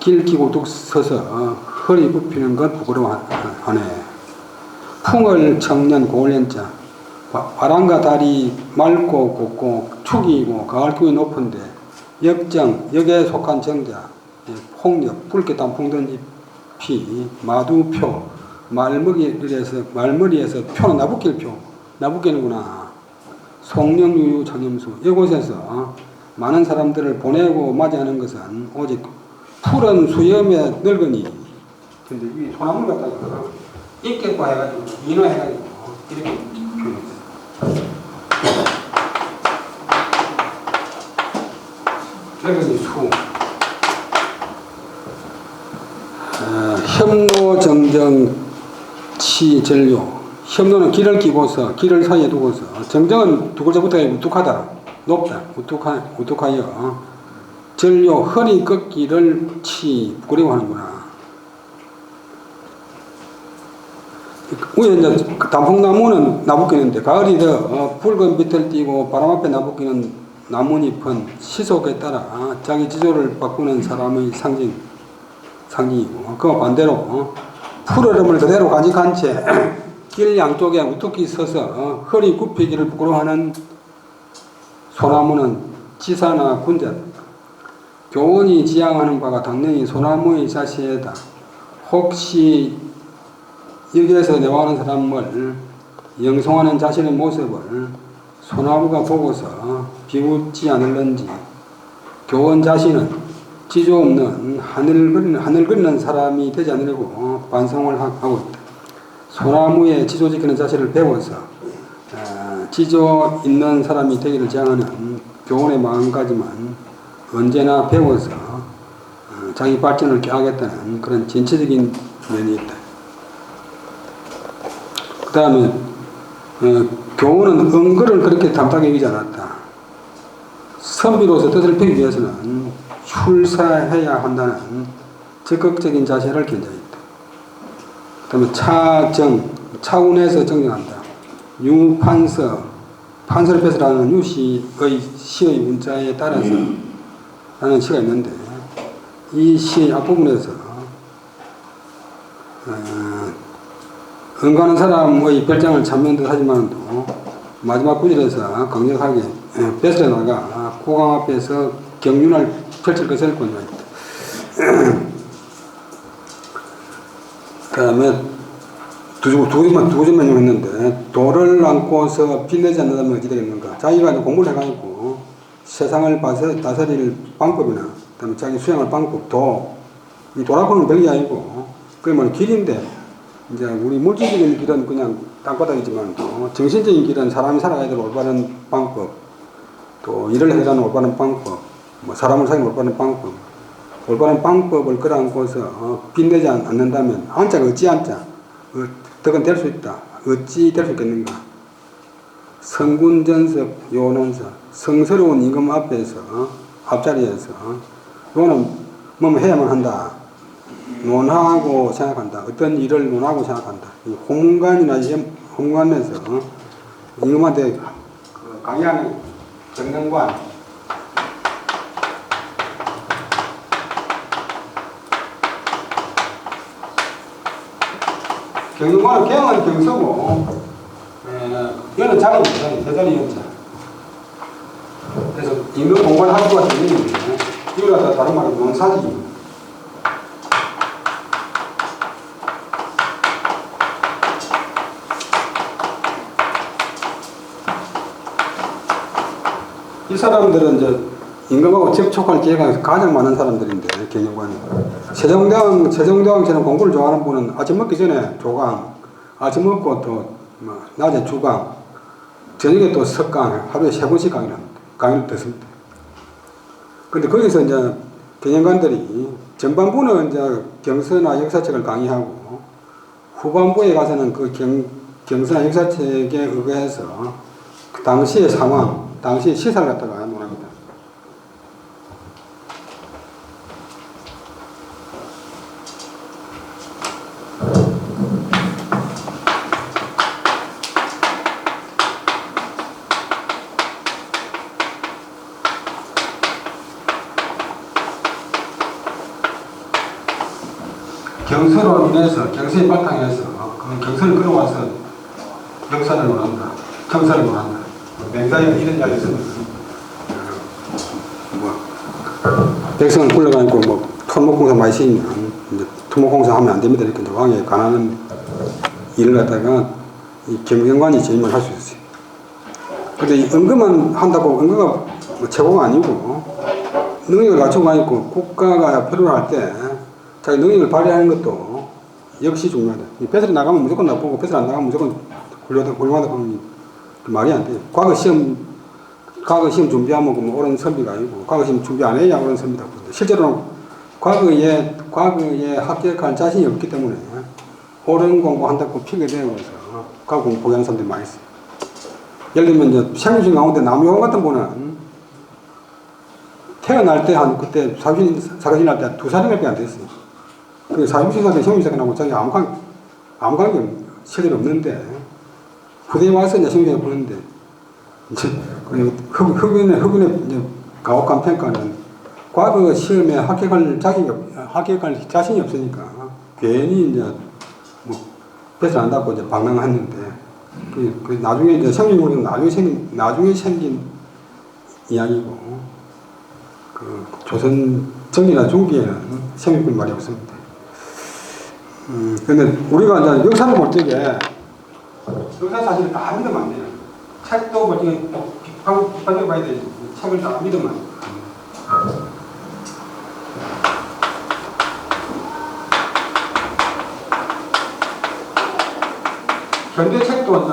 길 끼고 뚝 서서 허리 굽히는 것 부끄러워하네. 풍을 청년 고을연자 바람과 달이 맑고 곱고 축이고 가을 기운이 높은데 역에 속한 정자 폭력 붉게 단풍 든 잎이 마두표 말머리에서 표는 나붓길이는구나. 송령유유 장염수 이곳에서 많은 사람들을 보내고 맞이하는 것은 오직 푸른 수염의 늙은이 근데 이 소나무를 갖다가 인격화 해가지고 인화해가지고 이렇게 표현했어요. 늙은이 수 협로 정정 치 전료 협로는 길을 끼고서 길을 사이에 두고서 정정은 두 글자부터 우뚝하다 높다 우뚝하여 전료 허리 꺾기를 치 부끄러워하는구나. 위에 이제 단풍나무는 나붓기는데 가을이 더 붉은 빛을 띠고 바람 앞에 나붓기는 나뭇잎은 시속에 따라 자기 지조를 바꾸는 사람의 상징이고 그와 반대로 푸르름을 그대로 간직한 채 길 양쪽에 우뚝히 서서 허리 굽히기를 부끄러워하는 소나무는 지사나 군자. 교원이 지향하는 바가 당연히 소나무의 자세다. 혹시 여기에서 내와하는 사람을 영송하는 자신의 모습을 소나무가 보고서 비웃지 않을런지 교원 자신은 지조 없는 하늘 그리는 사람이 되지 않으려고 반성을 하고 있다. 소나무에 지조 지키는 자세를 배워서 지조 있는 사람이 되기를 지향하는 교원의 마음가짐은 언제나 배워서 자기 발전을 꾀하겠다는 그런 진취적인 면이 있다. 그 다음에 교훈은 은거를 그렇게 담당하게 여기지 않았다. 선비로서 뜻을 펴기 위해서는 출사해야 한다는 적극적인 자세를 견자했다. 그 다음에 차운에서 정정한다. 유판서, 판서를 뺏으라는 유시의 시의 문자에 따라서 라는 시가 있는데, 이 시의 앞부분에서 은가하는 사람의 별장을 찾는 듯 하지만도 마지막 구절에서 강력하게 뺏으려 나가 고강 앞에서 경륜을 펼칠 것을 권유했다. 그 다음에 두 가지만 했는데, 돌을 안고서 빛내지 않는다면 어찌 되겠는가. 자기가 공부를 해가지고 세상을 다스릴 방법이나 그다음에 자기 수행할 방법도 이 돌아보는 별게 아니고 그게 뭐 길인데, 이제 우리 물질적인 길은 그냥 땅바닥이지만 또 정신적인 길은 사람이 살아가야 될 올바른 방법, 또 일을 해가는 올바른 방법, 뭐 사람을 사귀는 올바른 방법, 올바른 방법을 끌어안고서 빛내지 않는다면 안자가 어찌 안자 덕은 될 수 있다. 어찌 될 수 있겠는가. 성군전섭 요논사, 성스러운 임금 앞에서 앞자리에서 요는 뭐 해야만 한다. 논하고 생각한다. 어떤 일을 논하고 생각한다. 홍문관이나 홍관에서 임금한테 강의하는 정능관, 경영관은 경은 경서고, 이거는 자리입니다. 대자리였죠. 그래서 임금 공간 학교가 되는데, 이걸 갖다 다른 말로 논사지. 이 사람들은 이제 임금하고 접촉할 기회가 가장 많은 사람들인데, 경영관이. 세종대왕처럼 공부를 좋아하는 분은 아침 먹기 전에 조강, 아침 먹고 또 낮에 주강, 저녁에 또 석강, 하루에 3번씩 강의를 듣습니다. 근데 거기서 이제 경영관들이 전반부는 이제 경서나 역사책을 강의하고, 후반부에 가서는 그 경서나 역사책에 의거해서 그 당시의 상황, 당시의 시사를 갖다가 논합니다. 경서로 인해서, 경서의 바탕에서 그 경서를 끌어와서 역사를 논한다. 청사를 논한다. 맹자에 이런 이야기 있으면 백성은 굴러가니까 뭐 토목공사 많이 시키면 이제 토목공사 하면 안 됩니다. 이렇게 이제 왕에 관하는 일을 갖다가 이 경영관이 재임을 할 수 있어요. 근데 이 은금만 한다고 은금가 뭐 최고가 아니고 능력을 갖추고 있고 국가가 필요로 할 때 자기 능력을 발휘하는 것도 역시 중요하다. 뺏으러 나가면 무조건 나쁘고 뺏으러 안 나가면 무조건 훌륭하다 보면 말이 안 돼요. 과거 시험 준비하면 뭐 옳은 선비가 아니고, 과거 시험 준비 안 해야 옳은 선비다. 실제로는 과거에 합격할 자신이 없기 때문에 옳은 공부한다고 핑계대고 해서 과거 공부 포기하는 사람들이 많이 있어요. 예를 들면 이제 생유신 가운데 남용원 같은 분은 태어날 때 그때 사교신 할 때 2살밖에 안 됐어요. 그 사교신사한테 생유신사 나고 자기 아무 관계 실력이 없는데 후대에 와서 이제 생유신사 보는데 이제 흑인의 이제 가혹한 평가는 과거 시험에 합격할 자신이 없으니까 괜히 이제 뭐 뺏어 안다고 이제 방랑했는데 그 나중에 이제 생긴물은 나중에 생긴 이야기고, 그 조선 정기나 중기에는 생긴물 말이 없습니다. 근데 우리가 이제 역사를 볼 적에 역사 사실을 다 믿으면 안 돼요. 책도 뭐 비판적으로 봐야 되지. 책을 다 믿으면 안 돼요. 현대 책도 이제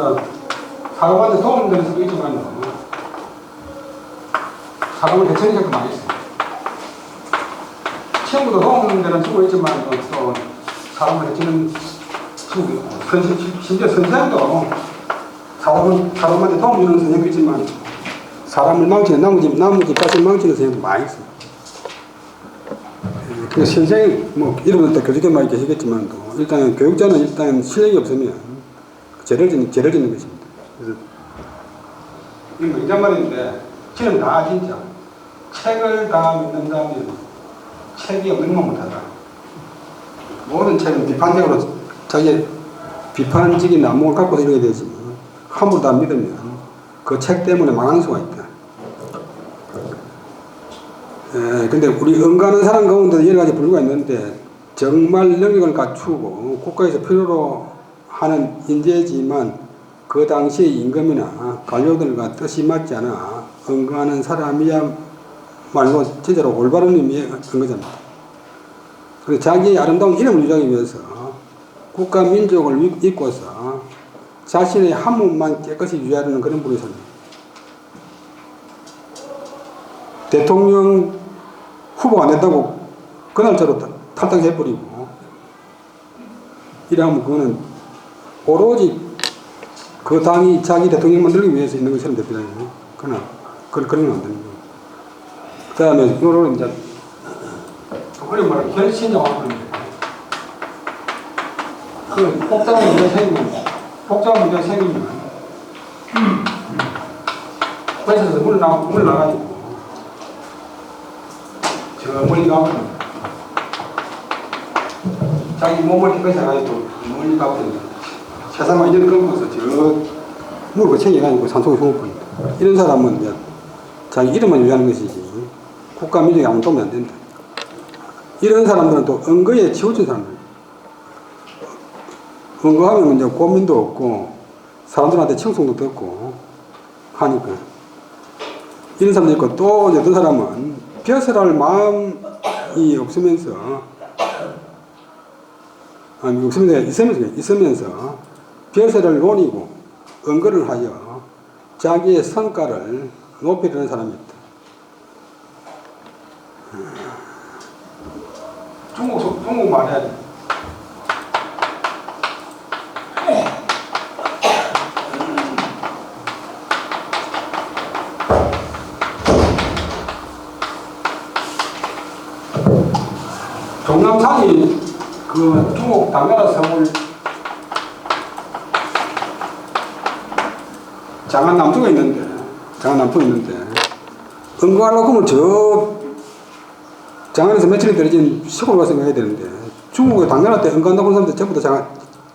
사고한테 도움 되는 수도 있지만 사고를 대처하는 책도 많이 있어요. 친구도 도움 되는 친구 있지만 또 사람을 해치는 친구도 있고, 심지어 선생도 사람한테 도움 주는 선생도 있지만 사람을 망치는 나머지 빠진 망치는 선생도 많이 있어요. 그 선생 뭐 이름은 또 교직에 많이 계시겠지만 일단 교육자는 일단 실력이 없으면 죄를 짓는 것입니다. 그래서 이건 인간말인데 저는 다 진짜 책을 다 믿는다면 책이 없는 건 못하다. 모든 책은 비판적으로 자기의 비판적인 난목을 갖고 이루어야 되지. 함부로 다 믿으면 그 책 때문에 망하는 수가 있다. 근데 우리 응가하는 사람 가운데 여러 가지 분류가 있는데 정말 능력을 갖추고 국가에서 필요로 하는 인재지만 그 당시의 임금이나 관료들과 뜻이 맞지 않아 응가하는 사람이야말로 제대로 올바른 의미의 응가자입니다. 그래서 자기의 아름다운 이름을 유지하기 위해서 국가 민족을 잊고서 자신의 한 몸만 깨끗이 유지하려는 그런 분이 있습니다. 대통령 후보가 안 된다고 그날짜로 탈당해버리고 이러면 그거는 오로지 그 당이 자기 대통령 만들기 위해서 있는 것처럼 됐거든요. 그러나 그런 건 안 되는 거예요. 그 다음에 이거를 이제 어려운 말로 결신이라고 하는데 그 복잡한 문제가 생기면 회사에서 물 나가지고 저 멀리 가면 자기 몸을 깨끗이 해가지고 멀리 가면 세상과 인연을 끊고서 저 물을 챙겨가지고 산속에 숨어버린다. 이런 사람은 이제 자기 이름만 유지하는 것이지 국가 민족이 아무 도움이 안 된다. 이런 사람들은 또 은거에 치우친 사람들. 은거하면 이제 고민도 없고 사람들한테 칭송도 듣고 하니까 이런 사람도 있고 또 어떤 사람은 벼슬할 마음이 없으면서 있으면서 벼슬을 논이고 은거를 하여 자기의 성과를 높이려는 사람이 있다. 중국 말해야 돼. 종남산이 그 중국 당나라 서울 장안 남쪽에 있는데 은거하려고 하면 저 장안에서 며칠이 떨어진 시골 가서 해야 되는데 중국의 당나라 때 은거한다고 하는 사람들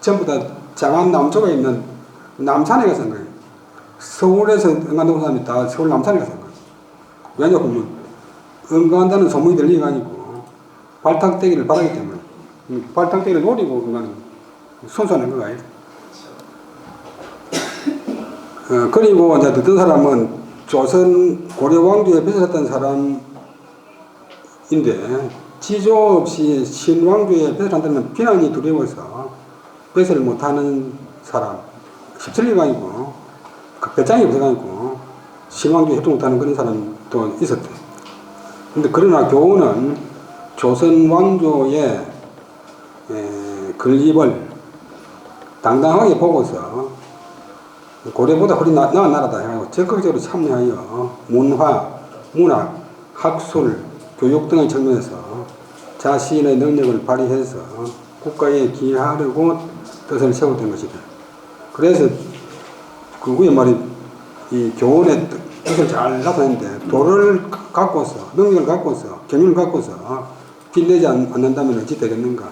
전부 다 장안 남쪽에 있는 남산에 가서 한 거예요. 서울에서 은거한다고 하는 사람이 다 서울 남산에 가서 한 거예요. 왜냐하면 은거한다는 소문이 들리가지고 발탁되기를 바라기 때문에 발탁되기를 노리고 은거하는 순수한 은거가 아니에요. 그리고 이제 어떤 사람은 조선 고려 왕조에 뺏어졌던 사람인데 지조 없이 신왕조에 뺏어간다는 비난이 두려워서 뺏을 못하는 사람 17리가 아니고 배짱이 없어가지고 신왕조에 협조 못하는 그런 사람도 있었대. 근데 그러나 교훈은 조선 왕조의 건립을 당당하게 보고서 고려보다 훨씬 나은 나라다 해가지고 적극적으로 참여하여 문화, 문학, 학술, 교육 등의 측면에서 자신의 능력을 발휘해서 국가에 기여하려고 뜻을 세웠던 것이다. 그래서 그 위에 말이 이 교훈의 뜻을 잘 나타냈는데 도를 갖고서 능력을 갖고서 경륜을 갖고서 빛내지 않는다면 어찌 되겠는가.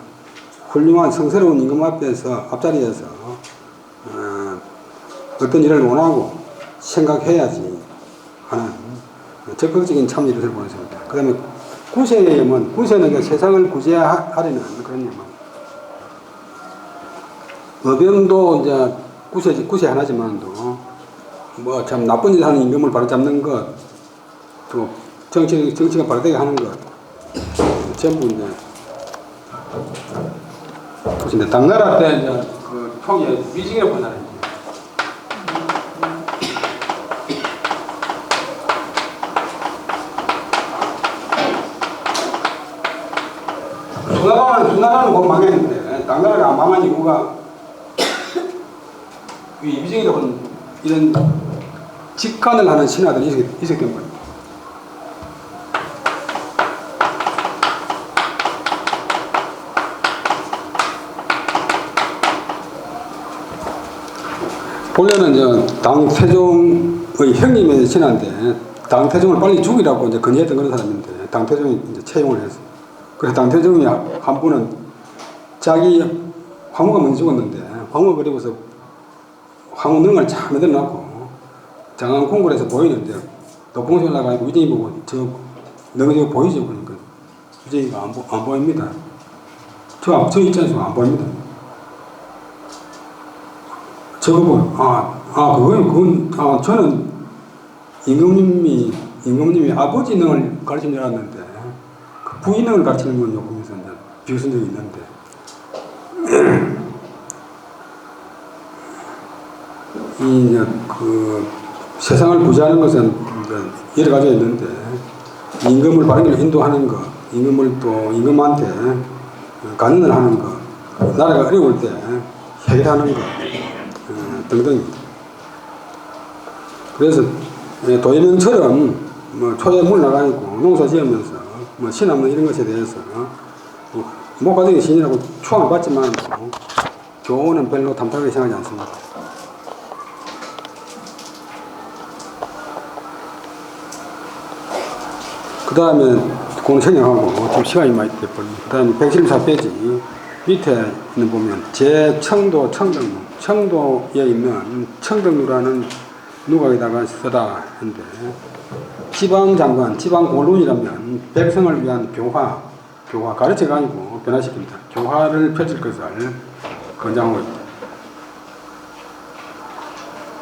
훌륭한 성스러운 임금 앞자리에서 어떤 일을 원하고 생각해야지 하는 적극적인 참여를 보냈습니다. 그 다음에 구세는 세상을 구제하려는 그런 예문. 어병도 이제 구세 하나지만도 뭐 참 나쁜 일 하는 임금을 바로잡는 것, 또 정치가 바로되게 하는 것, 전부 이제 구세인데 당나라 때 이제 그 총에 위징이라고 본 사람이 수나라는 곧 망했는데 당나라가 안 망한 이유가 이 이비적이다 보는 이런 직관을 하는 신하들이 있었던 거예요. 본래는 이제 당태종의 형님의 신하인데 당태종을 빨리 죽이라고 이제 건의했던 그런 사람인데 당태종이 이제 채용을 했어요. 그래서 당태종이 한 분은 자기 황후가 먼저 죽었는데 황후가 그리고서 황후 능을 잘 만들어놨고 장안궁궐에서 보이는데 높은 곳에 올라가고 위대히 보고 저 너희 보이죠? 그러니까 위대히가 안 보입니다. 저 있지 않습니까? 안 보입니다. 저거 보면 저는 임금님이 아버지 능을 가르치는 줄 알았는데 그 부인 능을 가르치는 건 요금에서 비웃은 적이 있는데 그 세상을 부지하는 것은 여러 가지가 있는데 임금을 바른 길로 인도하는 것, 임금을 또 임금한테 간언을 하는 것, 나라가 어려울 때 해결하는 것 등등. 그래서 도예명처럼 뭐 초에 물 나가고 농사 지으면서 뭐 신하문 이런 것에 대해서 목가정의 신이라고 추앙을 받지만 교훈은 별로 탐탁하게 생각하지 않습니다. 그 다음에 그건 생략하고 좀 시간이 많이 돼버립니다. 그 다음에 114페이지 밑에 있는 보면 제청도 청등루, 청도에 있는 청등루라는 누각에다가 써라 했는데 지방장관, 지방고론이라면 백성을 위한 교화 가르쳐가 아니고 변화시킵니다. 교화를 펼칠 것을 권장하고 있다.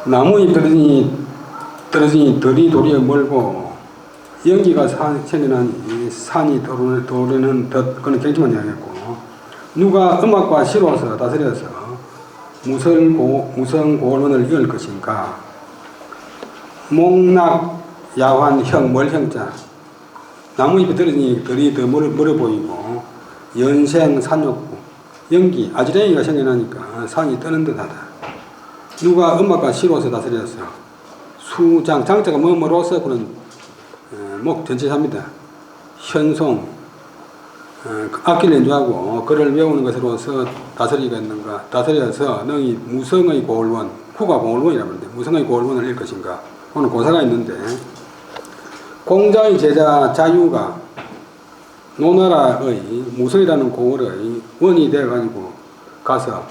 나무잎 떨어지니 들이 도리에 멀고 연기가 생겨나니 산이 도르는 듯 그런 경치만 이야기했고 누가 음악과 시로서 다스려서 무성고론을 이을 것인가. 목락 야환 형 멀형자 나무잎이 떨어지니 들이 더 멀어 보이고 연생 산욕구 연기 아지랭이가 생겨나니까 산이 떠는 듯하다. 누가 음악과 시로서 다스려서 수장 장자가 뭐뭐로서 그런 목 전체사입니다. 현송 악기를 연주하고 글을 외우는 것으로서 다스리겠는가. 다스려서 너희 무성의 고을원 후가 고을원이라고 하는데 무성의 고을원을 일 것인가. 오늘 고사가 있는데 공자의 제자 자유가 노나라의 무성이라는 고을의 원이 되어가지고 가서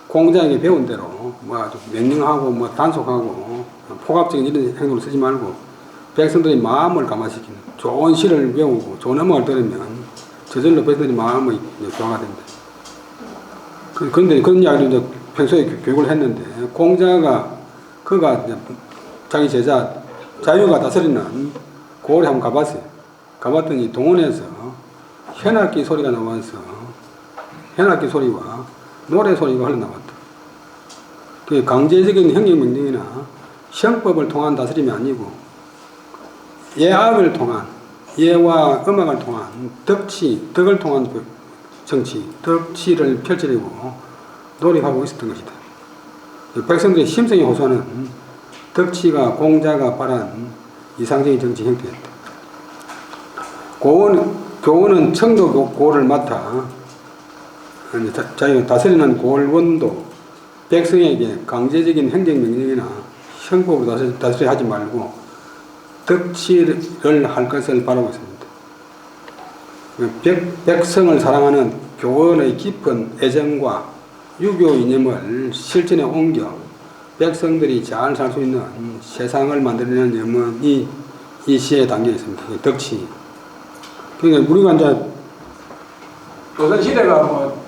공자에게 배운 대로 뭐 아주 명령하고 뭐 단속하고 폭압적인 이런 행동을 쓰지 말고 백성들의 마음을 감화시키는 좋은 시를 외우고 좋은 음악을 들으면 저절로 백성들의 마음의 교화가 된다. 그런데 그런 이야기를 이제 평소에 교육을 했는데 그가 자기 제자 자유가 다스리는 고을에 한번 가봤어요. 가봤더니 동원에서 현악기 소리가 나와서 현악기 소리와 노래 소리가 흘러나왔다. 그 강제적인 행정명령이나 형법을 통한 다스림이 아니고 예악을 통한 예와 음악을 통한 덕을 통한 정치, 덕치를 펼치려고 노력하고 있었던 것이다. 백성들의 심성이 호소하는 덕치가 공자가 바란 이상적인 정치 형태였다. 교원은 청도 고을을 맡아 자기가 다스리는 고을원도 백성에게 강제적인 행정명령이나 형법으로 다스려 하지 말고 덕치를 할 것을 바라고 있습니다. 백성을 사랑하는 교원의 깊은 애정과 유교 이념을 실천에 옮겨 백성들이 잘 살 수 있는 세상을 만들려는 염원이 이 시에 담겨 있습니다. 덕치. 그러니까 우리가 이제 조선시대가 뭐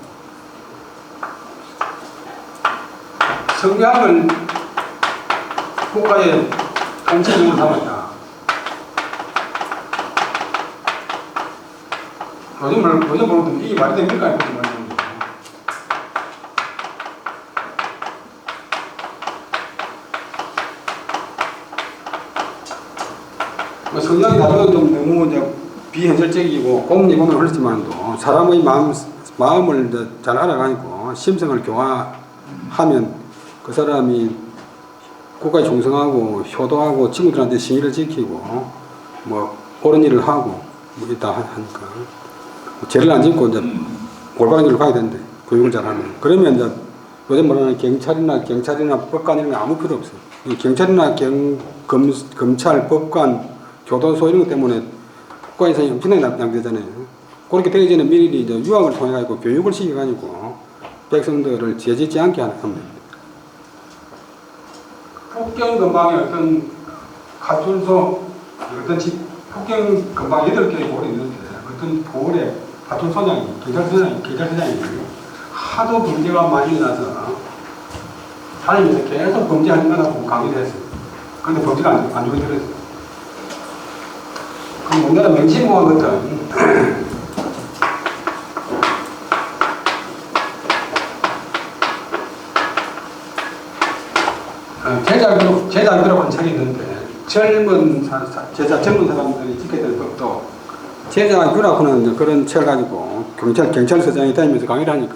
성경을 국가의 통치력을 삼았다. 요즘 보면 이게 말이 됩니까? 이렇게 말하는 거예요. 성경이 다루어도 좀 너무 이제 비현실적이고 공리공을 흘렀지만도 사람의 마음을 이제 잘 알아가지고 심성을 교화하면 그 사람이 국가에 충성하고 효도하고 친구들한테 신의를 지키고 뭐 옳은 일을 하고 뭐 있다 하니까 죄를 안 짓고 이제 올바른 길로 가야 되는데 교육을 잘하면 그러면 이제 요즘 말하는 경찰이나 법관 이런 거 아무 필요 없어요. 경찰이나 검찰, 법관, 교도소 이런 것 때문에 국가 예산이 엄청나게 낭비되잖아요. 그렇게 되기 전에 미리 이제 유학을 통해 가지고 교육을 시켜가지고 백성들을 죄짓지 않게 하는 겁니다. 북경 근방에 어떤 가출소, 어떤 북경 근방 8개의 볼이 있는데 어떤 볼에 가출소장이, 경찰서장이 하도 범죄가 많이 일어나서 다니면서 계속 범죄하는 거라고 강의를 했어요. 그런데 범죄가 안 줄어들었어요. 그 우리나라 명칭보호거든. 제자교라고 책이 있는데 젊은 사람들이 지켜야 될 법도 제자교라고는 그런 책을 가지고 경찰서장이 다니면서 강의를 하니까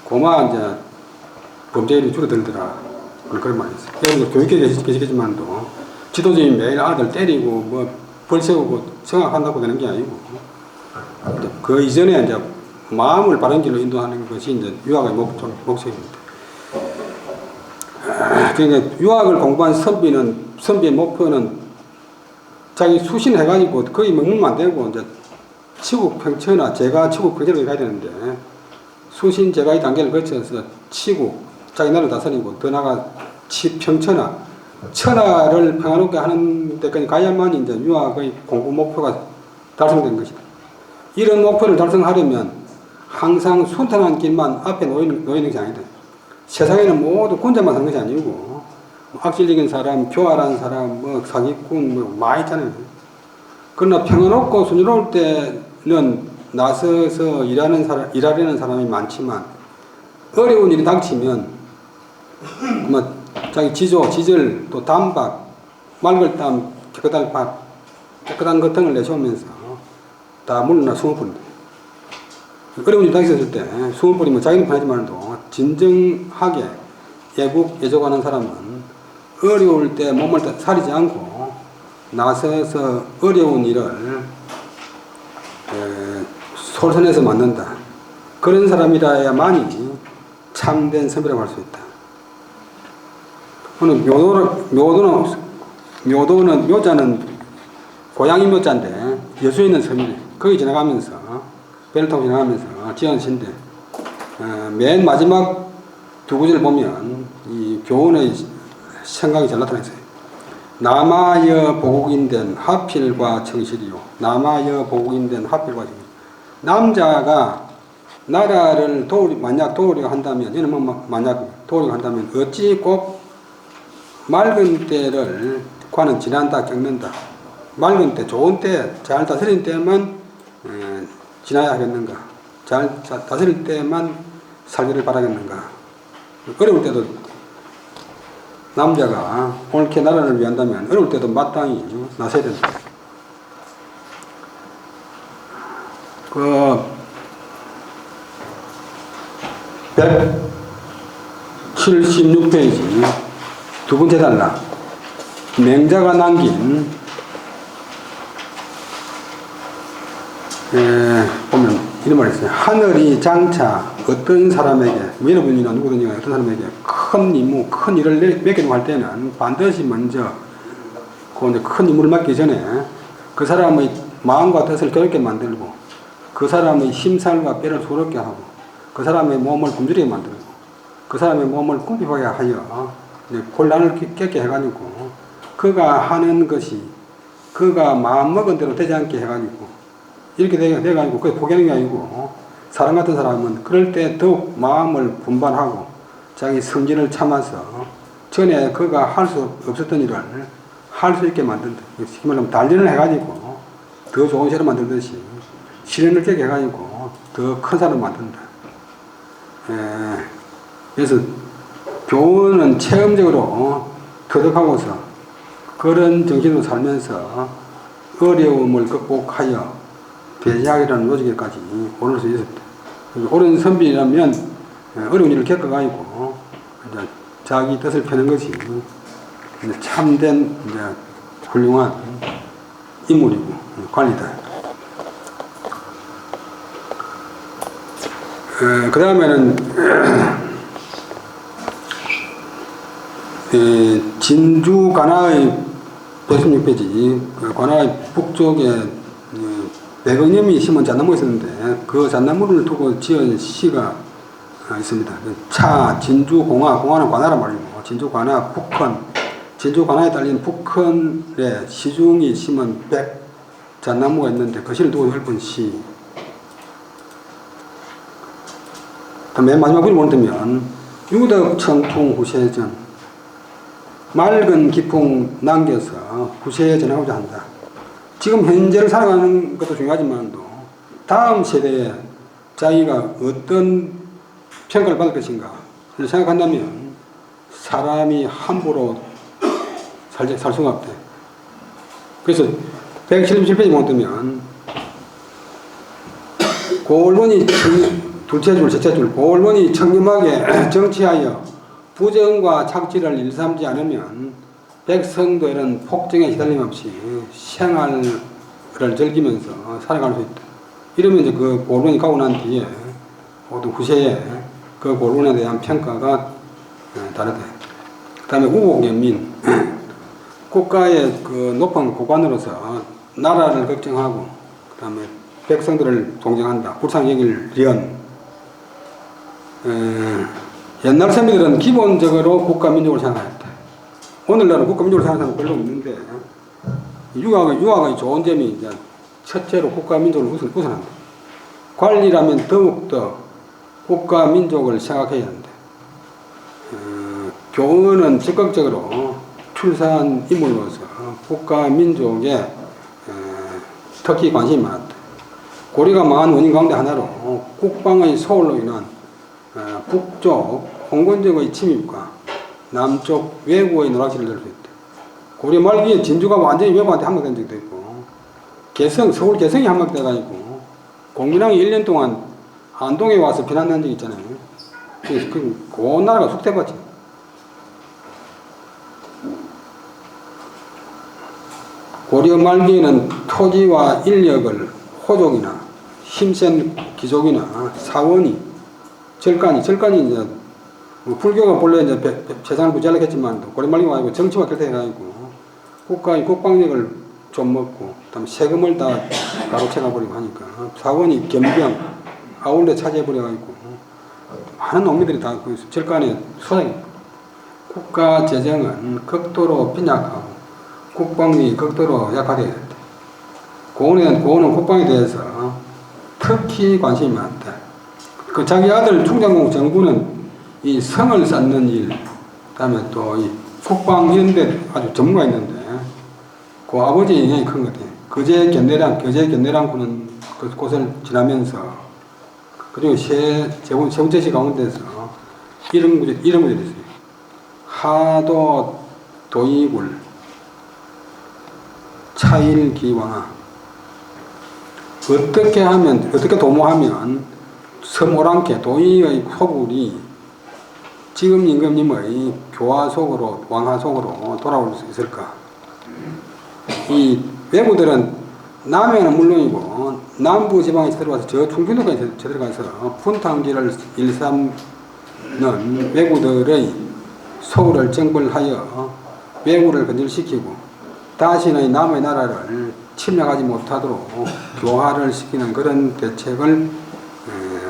고마 이제 범죄율이 줄어들더라. 그런 말이 있어요. 여러분들 교육에 계시겠지만도 지도자님 매일 아들 때리고 뭐 벌 세우고 생각한다고 되는 게 아니고 그 이전에 이제 마음을 바른 길로 인도하는 것이 이제 유학의 목적입니다. 그러니까 유학을 공부한 선비의 목표는 자기 수신해가지고 거의 머물면 안 되고 이제 치국평천화, 제가 치국평천으로 가야 되는데 수신 제가의 단계를 거쳐서 치국, 자기 나라를 다스리고 더 나아가 치평천화, 천하를 평화롭게 하는 데까지 가야만 이제 유학의 공부 목표가 달성된 것이다. 이런 목표를 달성하려면 항상 순탄한 길만 앞에 놓이는 것이 아니다. 세상에는 모두 혼자만 사는 것이 아니고 악질적인 사람, 교활한 사람, 뭐 사기꾼 뭐 많이 있잖아요. 그러나 평화롭고 순조로울 때는 나서서 일하려는 사람이 많지만 어려운 일이 닥치면 뭐 자기 지절, 또 단박, 맑을 땀, 깨끗한 밥, 깨끗한 거통을 내쉬면서 다 물러나 숨을 뿌린다. 어려운 일이 닥쳤을 때 숨을 뿌리면 자기는 편하지만도 진정하게 애국애족하는 사람은 어려울 때 몸을 사리지 않고 나서서 어려운 일을 솔선해서 만든다. 그런 사람이라야만이 참된 선비라고 할 수 있다. 오늘 묘자는 고양이 묘자인데 여수에 있는 섬이네. 거기 지나가면서 배를 타고 지나가면서 지은 시인데 맨 마지막 두 구절을 보면 이 교훈의 생각이 잘 나타나 있어요. 남하여 보국인된 하필과 청실이요. 남하여 보국인된 하필과 청실. 남자가 나라를 만약 도우려 한다면, 얘는 만약 도우려 한다면 어찌 꼭 맑은 때를 과는 지난다, 겪는다. 맑은 때, 좋은 때, 잘 다스린 때만 지나야 하겠는가. 잘 다스릴 때만 살기를 바라겠는가. 어려울 때도 남자가 옳게 나라를 위한다면 어려울 때도 마땅히 나서야 된다. 176페이지 두 번째 단락 맹자가 남긴 보면 이런 말이 있어요. 하늘이 장차 어떤 사람에게 여러분이나 누구든지 어떤 사람에게 큰 임무, 큰 일을 맡기려고 할 때는 반드시 먼저 큰 임무를 맡기 전에 그 사람의 마음과 뜻을 괴롭게 만들고 그 사람의 심살과 뼈를 소롭게 하고 그 사람의 몸을 굶주리게 만들고 그 사람의 몸을 궁핍하게 하여 곤란을 겪게 해가지고 그가 하는 것이 그가 마음먹은 대로 되지 않게 해가지고 이렇게 돼가지고 그게 포기하는 게 아니고 사람 같은 사람은 그럴 때 더욱 마음을 분반하고 자기 성질을 참아서 전에 그가 할 수 없었던 일을 할 수 있게 만든다. 쉽게 말하면 단련을 해가지고 더 좋은 사람 만들듯이 실현을 깨게 해가지고 더 큰 사람을 만든다. 그래서 교훈은 체험적으로 터득하고서 그런 정신으로 살면서 어려움을 극복하여 배제하기라는 노지에까지 오를 수 있었다. 옳은 선비라면 어려운 일을 겪어가지고 이제 자기 뜻을 펴는 것이 이제 참된 이제 훌륭한 인물이고 관리다. 그 다음에는 진주 관아의 116페이지 관아의 북쪽에 백은염이 심은 잣나무가 있었는데 그 잣나무를 두고 지은 시가 있습니다. 차, 진주, 공화, 공화는 관아란 말이고 진주, 관아, 북헌, 진주, 관아에 딸린 북헌에 시중이 심은 백 잣나무가 있는데 그 시를 두고 읊은 시. 맨 마지막 부분을 보면 유덕 청풍 후세전 맑은 기풍 남겨서 후세에 전하고자 한다. 지금 현재를 살아가는 것도 중요하지만도 다음 세대에 자기가 어떤 평가를 받을 것인가 를 생각한다면 사람이 함부로 살 수가 없대. 그래서 177페이지 보면 고을본이 둘째 줄, 첫째 줄 고을본이 청렴하게 정치하여 부정과 착취를 일삼지 않으면 백성들은 폭정에 시달림 없이 생활을 즐기면서 살아갈 수 있다. 이러면 이제 그 고을본이 가고 난 뒤에 모든 후세에 그 고을본에 대한 평가가 다르다. 그 다음에 우복연민 국가의 그 높은 고관으로서 나라를 걱정하고 그 다음에 백성들을 동정한다. 불쌍히 여길 련. 옛날 선비들은 기본적으로 국가 민족을 생각했다. 오늘날은 국가 민족을 생각하는 사람은 별로 없는데 유학의 좋은 점이 이제 첫째로 국가 민족을 우선한다. 관리라면 더욱더 국가 민족을 생각해야 한다. 교원은 적극적으로 출세한 인물로서 국가 민족에 특히 관심이 많았다. 고려가 망한 원인 가운데 하나로 국방의 소홀로 인한 북쪽 홍건적의 침입과 남쪽 왜구의 노락실을 낼 수 있다. 고려 말기에 진주가 완전히 왜구한테 함락된 적도 있고 서울 개성이 함락돼가지고 공민왕이 1년 동안 안동에 와서 피난한 적이 있잖아요. 그 나라가 숙대받지. 고려 말기에는 토지와 인력을 호족이나 힘센 귀족이나 사원이 절간이 이제 불교가 본래 이제 세상을 구제하려고 했지만 고려 말기가 아니고 정치와 결탁해가지고 국가의 국방력을 좀 먹고 그다음에 세금을 다 가로채가 버리고 하니까 사원이 겸병 아울렛 차지해버려가지고 많은 농민들이 다 그 절간에 소장이 국가 재정은 극도로 빈약하고 국방력이 극도로 약화되어야 돼. 고은은 국방에 대해서 특히 관심이 많다. 그 자기 아들 충장공 정부는 이 성을 쌓는 일, 그다음에 또 이 국방 이런 데 아주 전문가 있는데 그 아버지의 영향이 큰 것 같아요. 거제 견내랑 군은 그곳을 지나면서 그리고 세 번째 시 가운데서 이런 구절이 있어요. 하도 도이굴 차일기왕아 어떻게 도모하면 서모랑케 도의의 소굴이 지금 임금님의 교화 속으로 왕하 속으로 돌아올 수 있을까? 이 외부들은 남해는 물론이고 남부 지방에 들어가서 저 충청도까지 들어가서 분탕기를 일삼는 외구들의 소굴을 정벌하여 외구를 건설시키고 다시는 남의 나라를 침략하지 못하도록 교화를 시키는 그런 대책을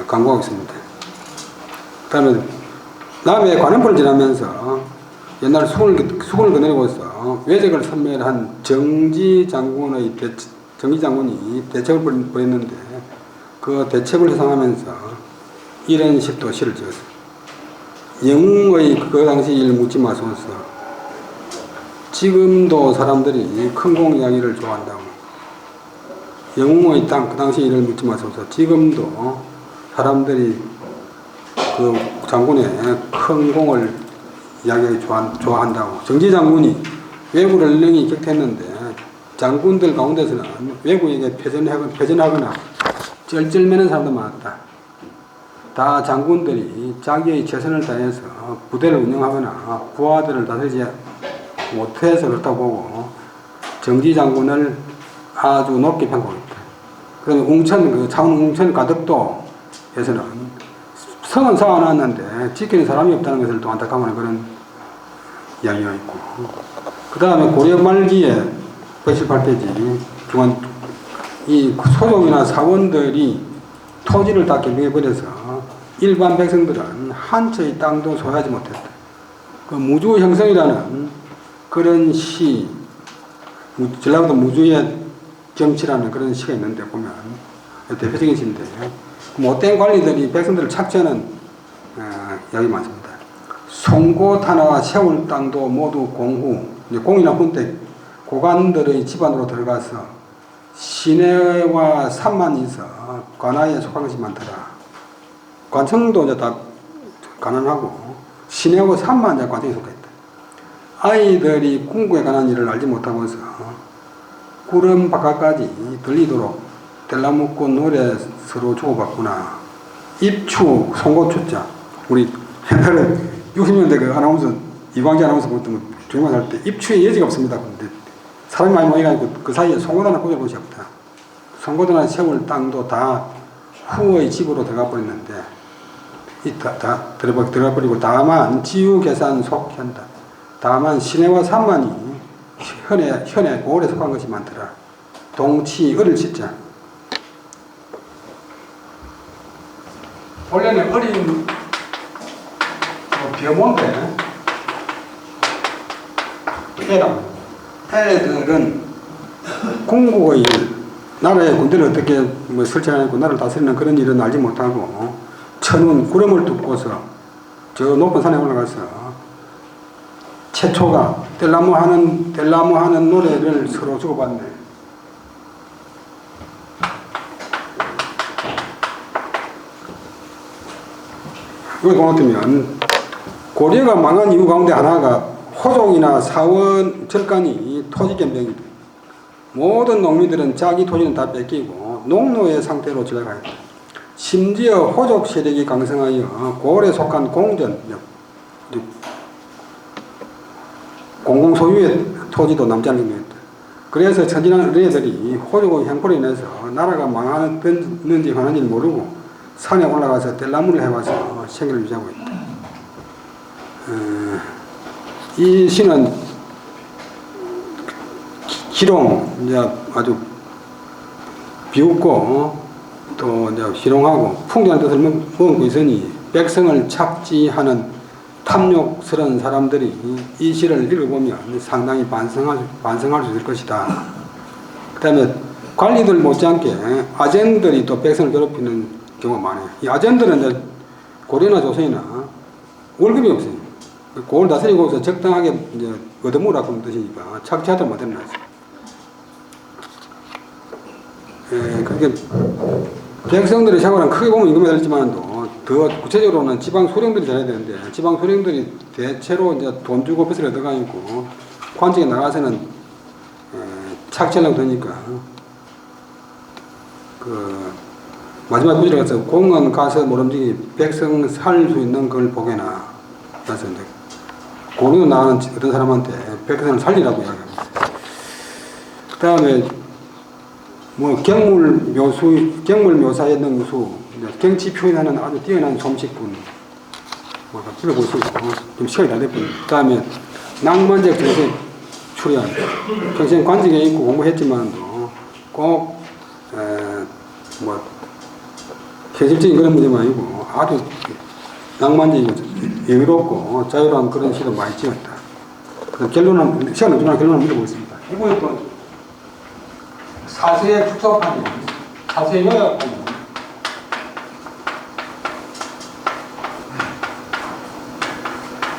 강구하고 있습니다. 그다음에 남해 관음포를 지나면서 옛날 수군을 거느리고서 외적을 섬멸한 정지 장군이 대책을 벌였는데 그 대책을 회상하면서 이런 식도 시를 지었습니다. 영웅의 그 당시 일 묻지 마소서. 지금도 사람들이 큰공 이야기를 좋아한다고. 영웅의 땅, 그 당시 일을 묻지 마소서. 지금도 사람들이 그 장군의 큰 공을 이야기하기 좋아한다고. 정지 장군이 외구를 능히 격퇴했는데 장군들 가운데서는 외구에게 패전하거나 쩔쩔매는 사람도 많았다. 다 장군들이 자기의 최선을 다해서 부대를 운영하거나 부하들을 다스리지 못해서 그렇다고 보고 정지 장군을 아주 높게 평가했다. 그다음에 웅천, 그 창원 웅천 가덕도에서는 성은 쌓아놨는데 지키는 사람이 없다는 것을 또 안타까워하는 그런 이야기가 있고, 그 다음에 고려 말기에 118페이지 중간 이 소족이나 사원들이 토지를 다 겸용해버려서 일반 백성들은 한 채의 땅도 소유하지 못했다. 그 무주 형성이라는 그런 시, 전라도 무주의 정치라는 그런 시가 있는데 보면 대표적인 시인데, 못된 관리들이 백성들을 착취하는 이야기 많습니다. 송고타나 세울 땅도 모두 공후, 공이나 훈택, 고관들의 집안으로 들어가서 시내와 산만 있어 관아에 속한 것이 많더라. 관청도 이제 다 가난하고 시내하고 산만 이제 관청에 속해 있다. 아이들이 궁극에 관한 일을 알지 못하고서 구름 바깥까지 들리도록 뗄라묶고 노래 서로 주고받구나. 입추, 송고추자. 우리 옛날에 60년대 그 아나운서, 이광재 아나운서 보던 중요한 할 때 입추의 여지가 없습니다. 근데 사람이 많이 모여가지고 그 사이에 송고다나 꽂을 곳이 없다. 송고다나 세울 땅도 다 후의 집으로 들어가 버렸는데, 다 들어가 버리고 다만 지유 계산 속현다. 다만 시내와 산만이 현에 고을에 속한 것이 많더라. 동치 어릴 시자. 원래는 어린 비어몬데 애들은 궁극의 나라의 군대를 어떻게 설치하고 나라를 다스리는 그런 일은 알지 못하고 천운 구름을 뚫고서 저 높은 산에 올라가서 최초가 뗄나무 하는 노래를 서로 주고받네. 이걸 보면 고려가 망한 이유 가운데 하나가 호족이나 사원 절간이 토지 겸병이다. 모든 농민들은 자기 토지는 다 뺏기고 농노의 상태로 전락하였다. 심지어 호족 세력이 강성하여 고을에 속한 공전, 공공소유의 토지도 남지 않는 것이다. 그래서 천진한 어린애들이 호족의 형포로 인해서 나라가 망하는지 하는지 모르고 산에 올라가서 뗄나무를 해와서 생계를 유지하고 있다. 이 시는 희롱, 이제 아주 비웃고 또 이제 희롱하고 풍족한 뜻을 머금고 있으니 백성을 착지하는 탐욕스러운 사람들이 이 시를 읽어보면 상당히 반성할 수 있을 것이다. 그 다음에 관리들 못지않게 아젠들이 또 백성을 괴롭히는 경우가 많아요. 이 아젠들은 이제 고려나 조선이나 월급이 없어요. 고을 다스리고서 적당하게 이제 얻어먹으라 그런 뜻이니까 착취하도록 만들어놨어요. 그렇게 백성들의 생활은 크게 보면 임금이 되지만도 더 구체적으로는 지방 소령들이 잘해야 되는데 지방 소령들이 대체로 이제 돈 주고 빚을 얻어가지고 관직에 나가서는 착취하려고 하니까 그 마지막 구절에 가서 공은 가서 모름지기 백성 살 수 있는 걸 보게나. 그래서 이제 고려 나가는 어떤 사람한테 백성을 살리라고 이야기합니다. 그 다음에 뭐 경물 묘사의 능수, 경치 표현하는 아주 뛰어난 솜씨꾼, 뭐 불러볼 수 있고 좀 시간이 다 됐고, 그 다음에 낭만적 정신 출연, 평생 관직에 있고 공부했지만도 꼭 뭐 현실적인 그런 문제만 아니고 아주 낭만적이고 여유롭고 자유로운 그런 시도 많이 지었다. 결론은 시간 없지만 결론을 물어보겠습니다. 이번에 또 사세의 축소판이 사세의 요약판이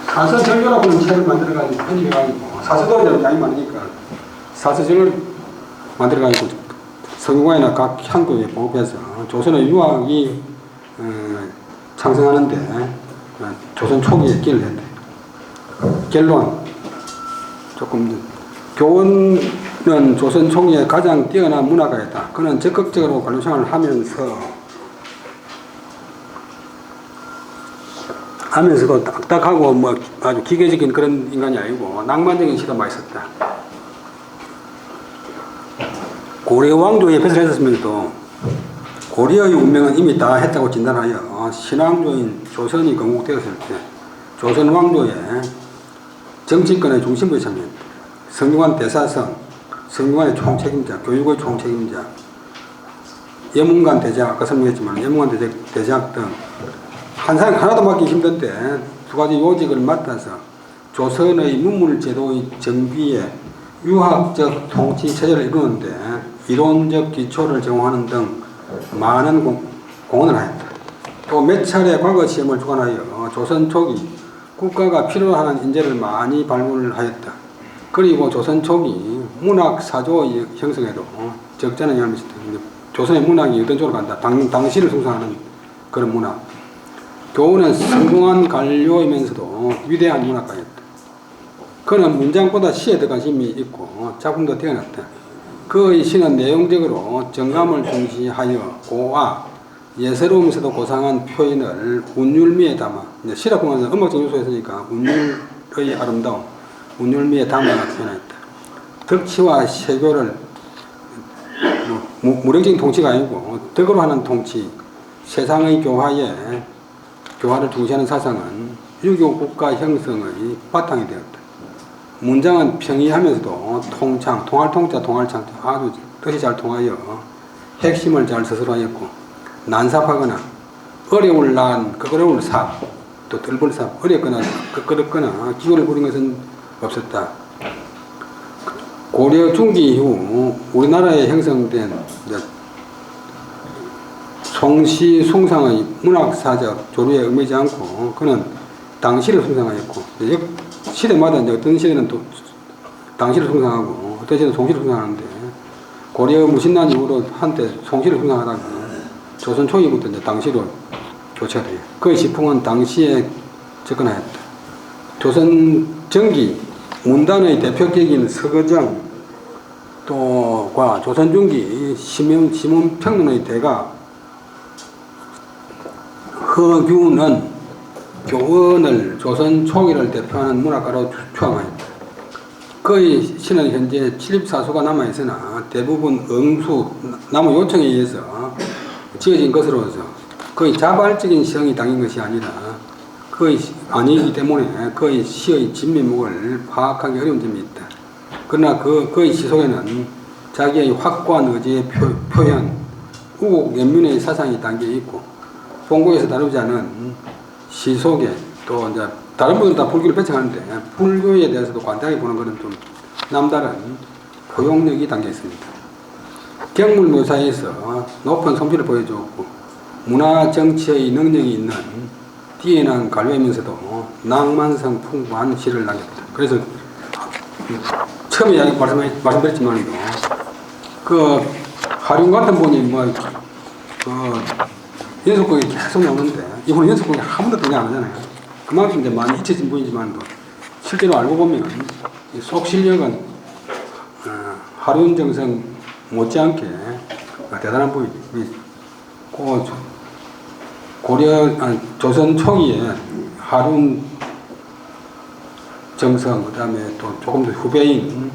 사서절교라고 하는 책을 만들어가지고 편집해가지고 사서도 양이 많으니까 사서절을 만들어가지고 성균관이나 각 향교에 보급해서 조선의 유학이 창성하는데 조선 초기에 끼를 했대. 결론 조금 교원은 조선 초기에 가장 뛰어난 문화가였다. 그는 적극적으로 관료생활을 하면서 하면서도 딱딱하고 뭐 아주 기계적인 그런 인간이 아니고 낭만적인 시가 많이 썼다. 고려 왕조에 뱃을 했었으면서도 고려의 운명은 이미 다 했다고 진단하여 신왕조인 조선이 건국되었을 때 조선 왕조의 정치권의 중심부에 참여했다. 성균관 대사성, 성균관의 총책임자, 교육의 총책임자, 예문관 대제학, 아까 설명했지만 예문관 대제학 등 한 사람 하나도 맡기 힘든데 두 가지 요직을 맡아서 조선의 문물제도의 정비에 유학적 통치 체제를 이루는데 이론적 기초를 제공하는 등 많은 공헌을 하였다. 또 몇 차례 과거 시험을 주관하여 조선 초기 국가가 필요로 하는 인재를 많이 발굴하였다. 그리고 조선 초기 문학 사조의 형성에도 적잖은 영향을 미쳤다. 조선의 문학이 어떤 쪽으로 간다. 당시를 숭상하는 그런 문학. 교훈은 성공한 관료이면서도 위대한 문학가였다. 그는 문장보다 시에 더 관심이 있고 작품도 뛰어났다. 그의 시는 내용적으로 정감을 중시하여 고와 예스러우면서도 고상한 표현을 운율미에 담아, 시라 보면 음악적 요소가 있으니까 운율의 아름다움, 운율미에 담아 표현했다. 덕치와 세교를 무력적인 통치가 아니고 덕으로 하는 통치, 세상의 교화를 중시하는 사상은 유교 국가 형성의 바탕이 되었다. 문장은 평이하면서도 통할 통자, 통할 창자 아주 뜻이 잘 통하여 핵심을 잘 서술하였고 난삽하거나 어려울 난, 어려울 삽, 또 덜벌 삽, 어렵거나 끄끄럽거나 기호를 부린 것은 없었다. 고려 중기 이후 우리나라에 형성된 송시 숭상의 문학사적 조류에 얽매이지 않고 그는 당시를 숭상하였고 시대마다 이제 어떤 시대는 또 당시를 숭상하고 어떤 시대는 송시를 숭상하는데 고려 무신난 이후로 한때 송시를 숭상하다가 조선 초기부터 이제 당시로 교체가 돼요. 그의 시풍은 당시에 접근하였다. 조선 전기 문단의 대표격인 서거정 또과 조선 중기 시문평론의 대가 허균은 교원을 조선 초기를 대표하는 문학가로 추앙하였다. 그의 시는 현재 74수가 남아있으나 대부분 응수, 나무 요청에 의해서 지어진 것으로서 그의 자발적인 시성이 담긴 것이 아니기 때문에 그의 시의 진면목을 파악하기 어려운 점이 있다. 그러나 그의 시 속에는 자기의 확고한 의지의 표현, 우곡 연민의 사상이 담겨 있고 본고에서 다루지 않은 시 속에 또 이제 다른 분들은 다 불교를 배척하는데 불교에 대해서도 관대하게 보는 것은 좀 남다른 포용력이 담겨 있습니다. 경물 묘사에서 높은 솜씨를 보여주었고 문화 정치의 능력이 있는 뛰어난 관료이면서도 낭만성 풍부한 시를 남겼다. 그래서 처음에 말씀드렸지만 그 하륜 같은 분이 연속곡이 계속 나오는데 이번에 연속곡이 한 번도 등장 안 하잖아요. 그만큼 이제 많이 잊혀진 분이지만 실제로 알고 보면 속 실력은 하륜 정성 못지않게 대단한 분이지. 조선 초기에 하륜 정성, 그 다음에 또 조금 더 후배인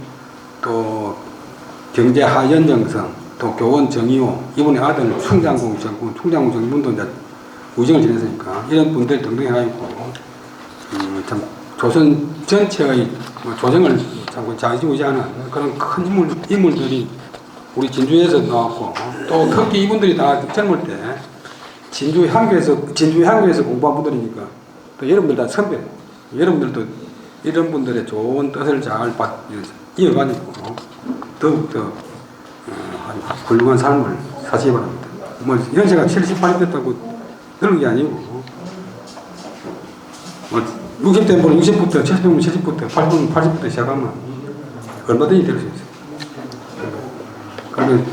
또 경제 하연 정성, 또 교원 정의호, 이분의 아들 충장공 정분도 이제 우정을 지냈으니까 이런 분들 등등 해가지고 참 조선 전체의 조정을 참 좌지우지하는 그런 큰 인물들이 우리 진주에서 나왔고 또 특히 이분들이 다 젊을 때 진주 향교에서 공부한 분들이니까 또 여러분들 다 선배, 여러분들도 이런 분들의 좋은 뜻을 잘 이어가지고 더욱더 훌륭한 삶을 사시기 바랍니다. 연세가 78이 됐다고 그런 게 아니고 60대는 60부터 70대면 70부터 80부터 시작하면 얼마든지 될 수 있어요. 그러면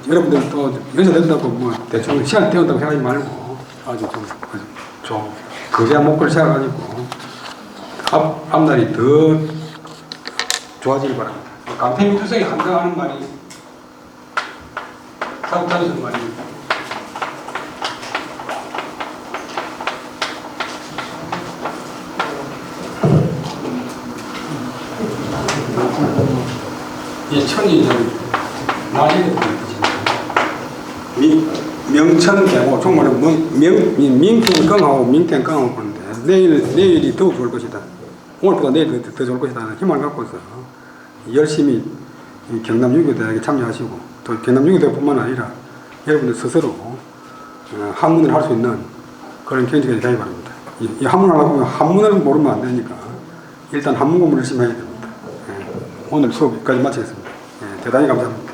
여러분들 또 연세 된다고 대충 시간 때운다고 생각하지 말고 아주 좀 거대한 목표를 세워가지고 앞날이 더 좋아지길 바랍니다. 강태민 주석이 항상 하는 말이 사국단에서 말입니다. 이 천이 좀 나시게 명천 되고 정말 민풍 껑하고 민天껑하고 보는데 내일이 더 좋을 것이다. 오늘보다 내일 더 좋을 것이다 하는 희망을 갖고서 열심히 경남 유교대학에 참여하시고 또 경남 유교대뿐만 아니라 여러분들 스스로 한문을 할 수 있는 그런 경지까지 가기 바랍니다. 이 한문을 하려면 한문을 모르면 안 되니까 일단 한문 공부를 열심히 해야 됩니다. 오늘 수업 여기까지 마치겠습니다. 대단히 감사합니다.